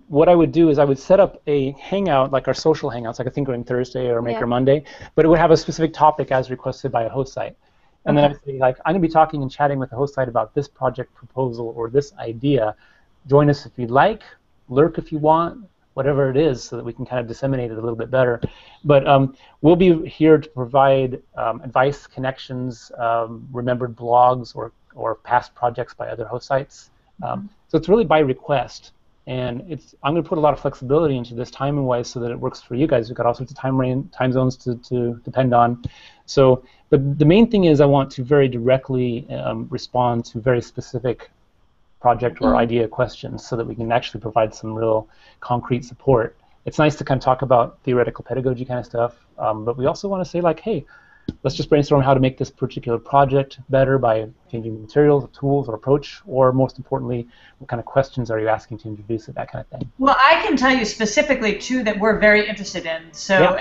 what I would do is I would set up a Hangout, like our social Hangouts, like a Thinking Thursday or Maker Monday, but it would have a specific topic as requested by a host site. And then I would say, like, I'm going to be talking and chatting with the host site about this project proposal or this idea. Join us if you'd like, lurk if you want, whatever it is, so that we can kind of disseminate it a little bit better. But we'll be here to provide advice, connections, remembered blogs, or past projects by other host sites. So it's really by request. And I'm going to put a lot of flexibility into this timing-wise so that it works for you guys. We've got all sorts of time zones to depend on. So, but the main thing is I want to very directly respond to very specific project or idea questions so that we can actually provide some real concrete support. It's nice to kind of talk about theoretical pedagogy kind of stuff, but we also want to say, like, hey, let's just brainstorm how to make this particular project better by changing the materials, the tools, or approach, or most importantly, what kind of questions are you asking to introduce it, that kind of thing. Well, I can tell you specifically, too, that we're very interested in. So,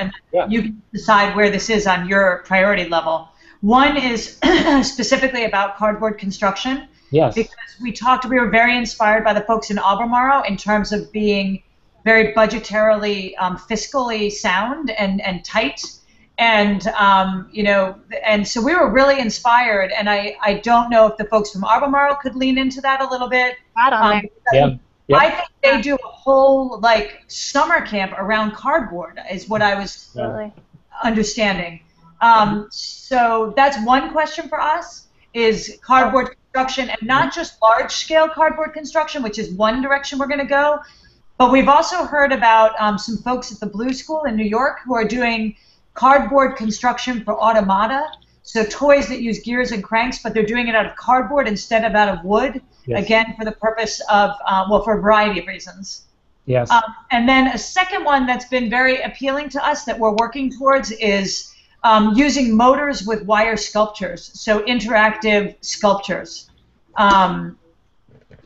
you can decide where this is on your priority level. One is specifically about cardboard construction. Yes. Because we were very inspired by the folks in Albemarle in terms of being very budgetarily, fiscally sound and tight. And, and so we were really inspired. And I don't know if the folks from Albemarle could lean into that a little bit. On there. I think they do a whole, like, summer camp around cardboard is what I was understanding. So that's one question for us, is cardboard construction, and not just large-scale cardboard construction, which is one direction we're going to go, but we've also heard about some folks at the Blue School in New York who are doing cardboard construction for automata, so toys that use gears and cranks, but they're doing it out of cardboard instead of out of wood, again, for the purpose of, for a variety of reasons. Yes. And then a second one that's been very appealing to us that we're working towards is using motors with wire sculptures, so interactive sculptures.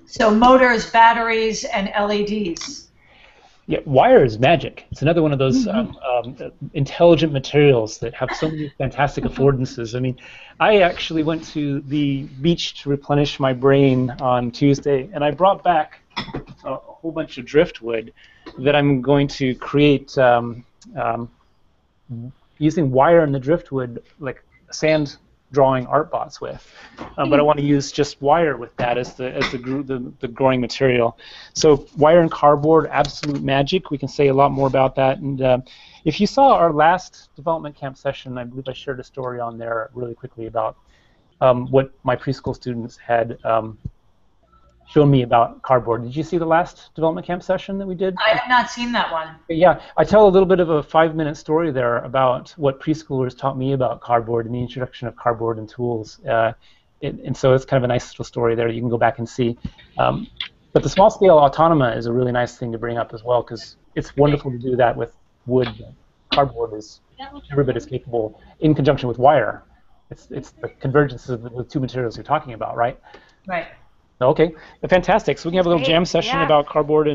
So motors, batteries, and LEDs. Yeah, wire is magic. It's another one of those intelligent materials that have so many fantastic affordances. I mean, I actually went to the beach to replenish my brain on Tuesday, and I brought back a whole bunch of driftwood that I'm going to create using wire and the driftwood, like sand drawing art bots with, but I want to use just wire with that as the growing material. So wire and cardboard, absolute magic. We can say a lot more about that. And if you saw our last development camp session, I believe I shared a story on there really quickly about what my preschool students had shown me about cardboard. Did you see the last development camp session that we did? I have not seen that one. Yeah, I tell a little bit of a 5-minute story there about what preschoolers taught me about cardboard and the introduction of cardboard and tools. And so it's kind of a nice little story there you can go back and see. But the small-scale autonoma is a really nice thing to bring up as well, because it's wonderful to do that with wood. Cardboard is every bit as capable in conjunction with wire. It's the convergence of the two materials you're talking about, right? Right. Okay, fantastic. So we can have a little jam session about cardboard,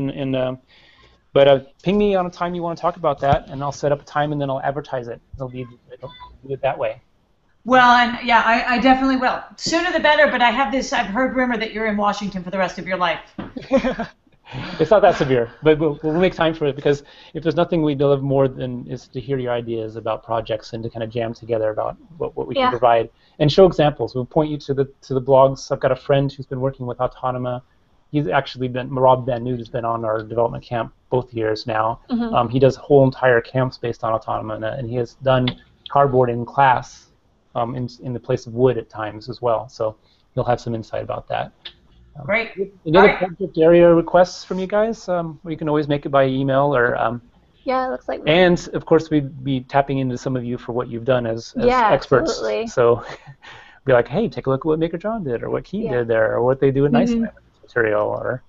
but ping me on a time you want to talk about that, and I'll set up a time, and then I'll advertise it. It'll do it that way. Well, and yeah, I definitely will. Sooner the better, but I've heard rumor that you're in Washington for the rest of your life. It's not that severe, but we'll make time for it, because if there's nothing we love more than is to hear your ideas about projects and to kind of jam together about what we can provide and show examples. We'll point you to the blogs. I've got a friend who's been working with Autonoma. He's actually Marab Ben-Nood has been on our development camp both years now. He does whole entire camps based on Autonoma, and he has done cardboard in class in the place of wood at times as well. So he'll have some insight about that. Great. Any other project area requests from you guys? You can always make it by email or. Yeah, it looks like. And of course, we'd be tapping into some of you for what you've done as experts. Absolutely. So, be like, hey, take a look at what Maker John did, or what Key did there, or what they do in nice material, or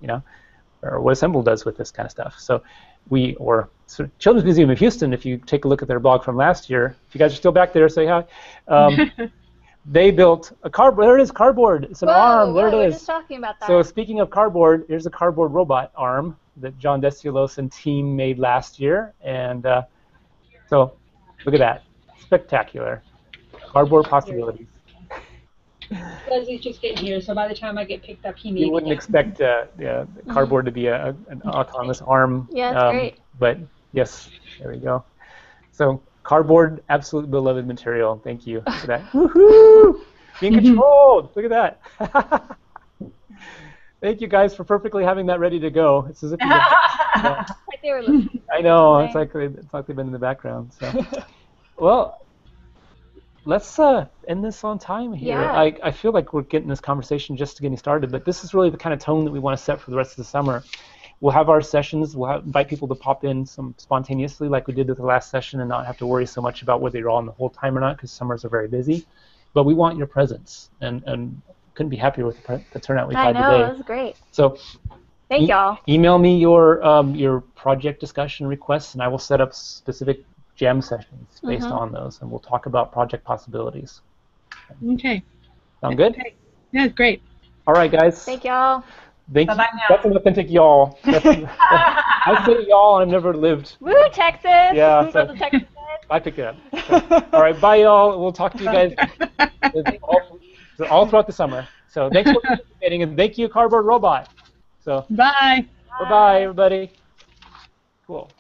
or what Assemble does with this kind of stuff. So Children's Museum of Houston, if you take a look at their blog from last year, if you guys are still back there, say hi. They built a cardboard. There it is, cardboard. It's an arm. There it We're is. just talking about that. So speaking of cardboard, here's a cardboard robot arm that John Desiulos and team made last year, and so look at that, spectacular, cardboard possibilities. Leslie's just getting here, so by the time I get picked up, he may. You wouldn't expect cardboard to be an autonomous arm. Yeah, that's great. But yes, there we go. So cardboard, absolute beloved material. Thank you for that. Woohoo! Being controlled. Look at that. Thank you guys for perfectly having that ready to go. It's as if you Like they were listening. I know. It's like they've been in the background. So, well, let's end this on time here. Yeah. I feel like we're getting this conversation just getting started, but this is really the kind of tone that we want to set for the rest of the summer. We'll have our sessions. We'll invite people to pop in some spontaneously, like we did with the last session, and not have to worry so much about whether you're on the whole time or not, because summers are very busy. But we want your presence, and couldn't be happier with the turnout we've had today. I know, it was great. So, thank y'all. Email me your project discussion requests, and I will set up specific jam sessions based on those, and we'll talk about project possibilities. Okay. Sound good? Okay. Yeah, great. All right, guys. Thank y'all. Thank you. Bye-bye now. That's an authentic y'all. I say y'all, and I've never lived. Woo, Texas! Yeah, Who so- goes to Texas? I picked it up. So, all right, bye, y'all. We'll talk to you guys all throughout the summer. So thanks for participating, and thank you, Cardboard Robot. So Bye. bye-bye, everybody. Cool.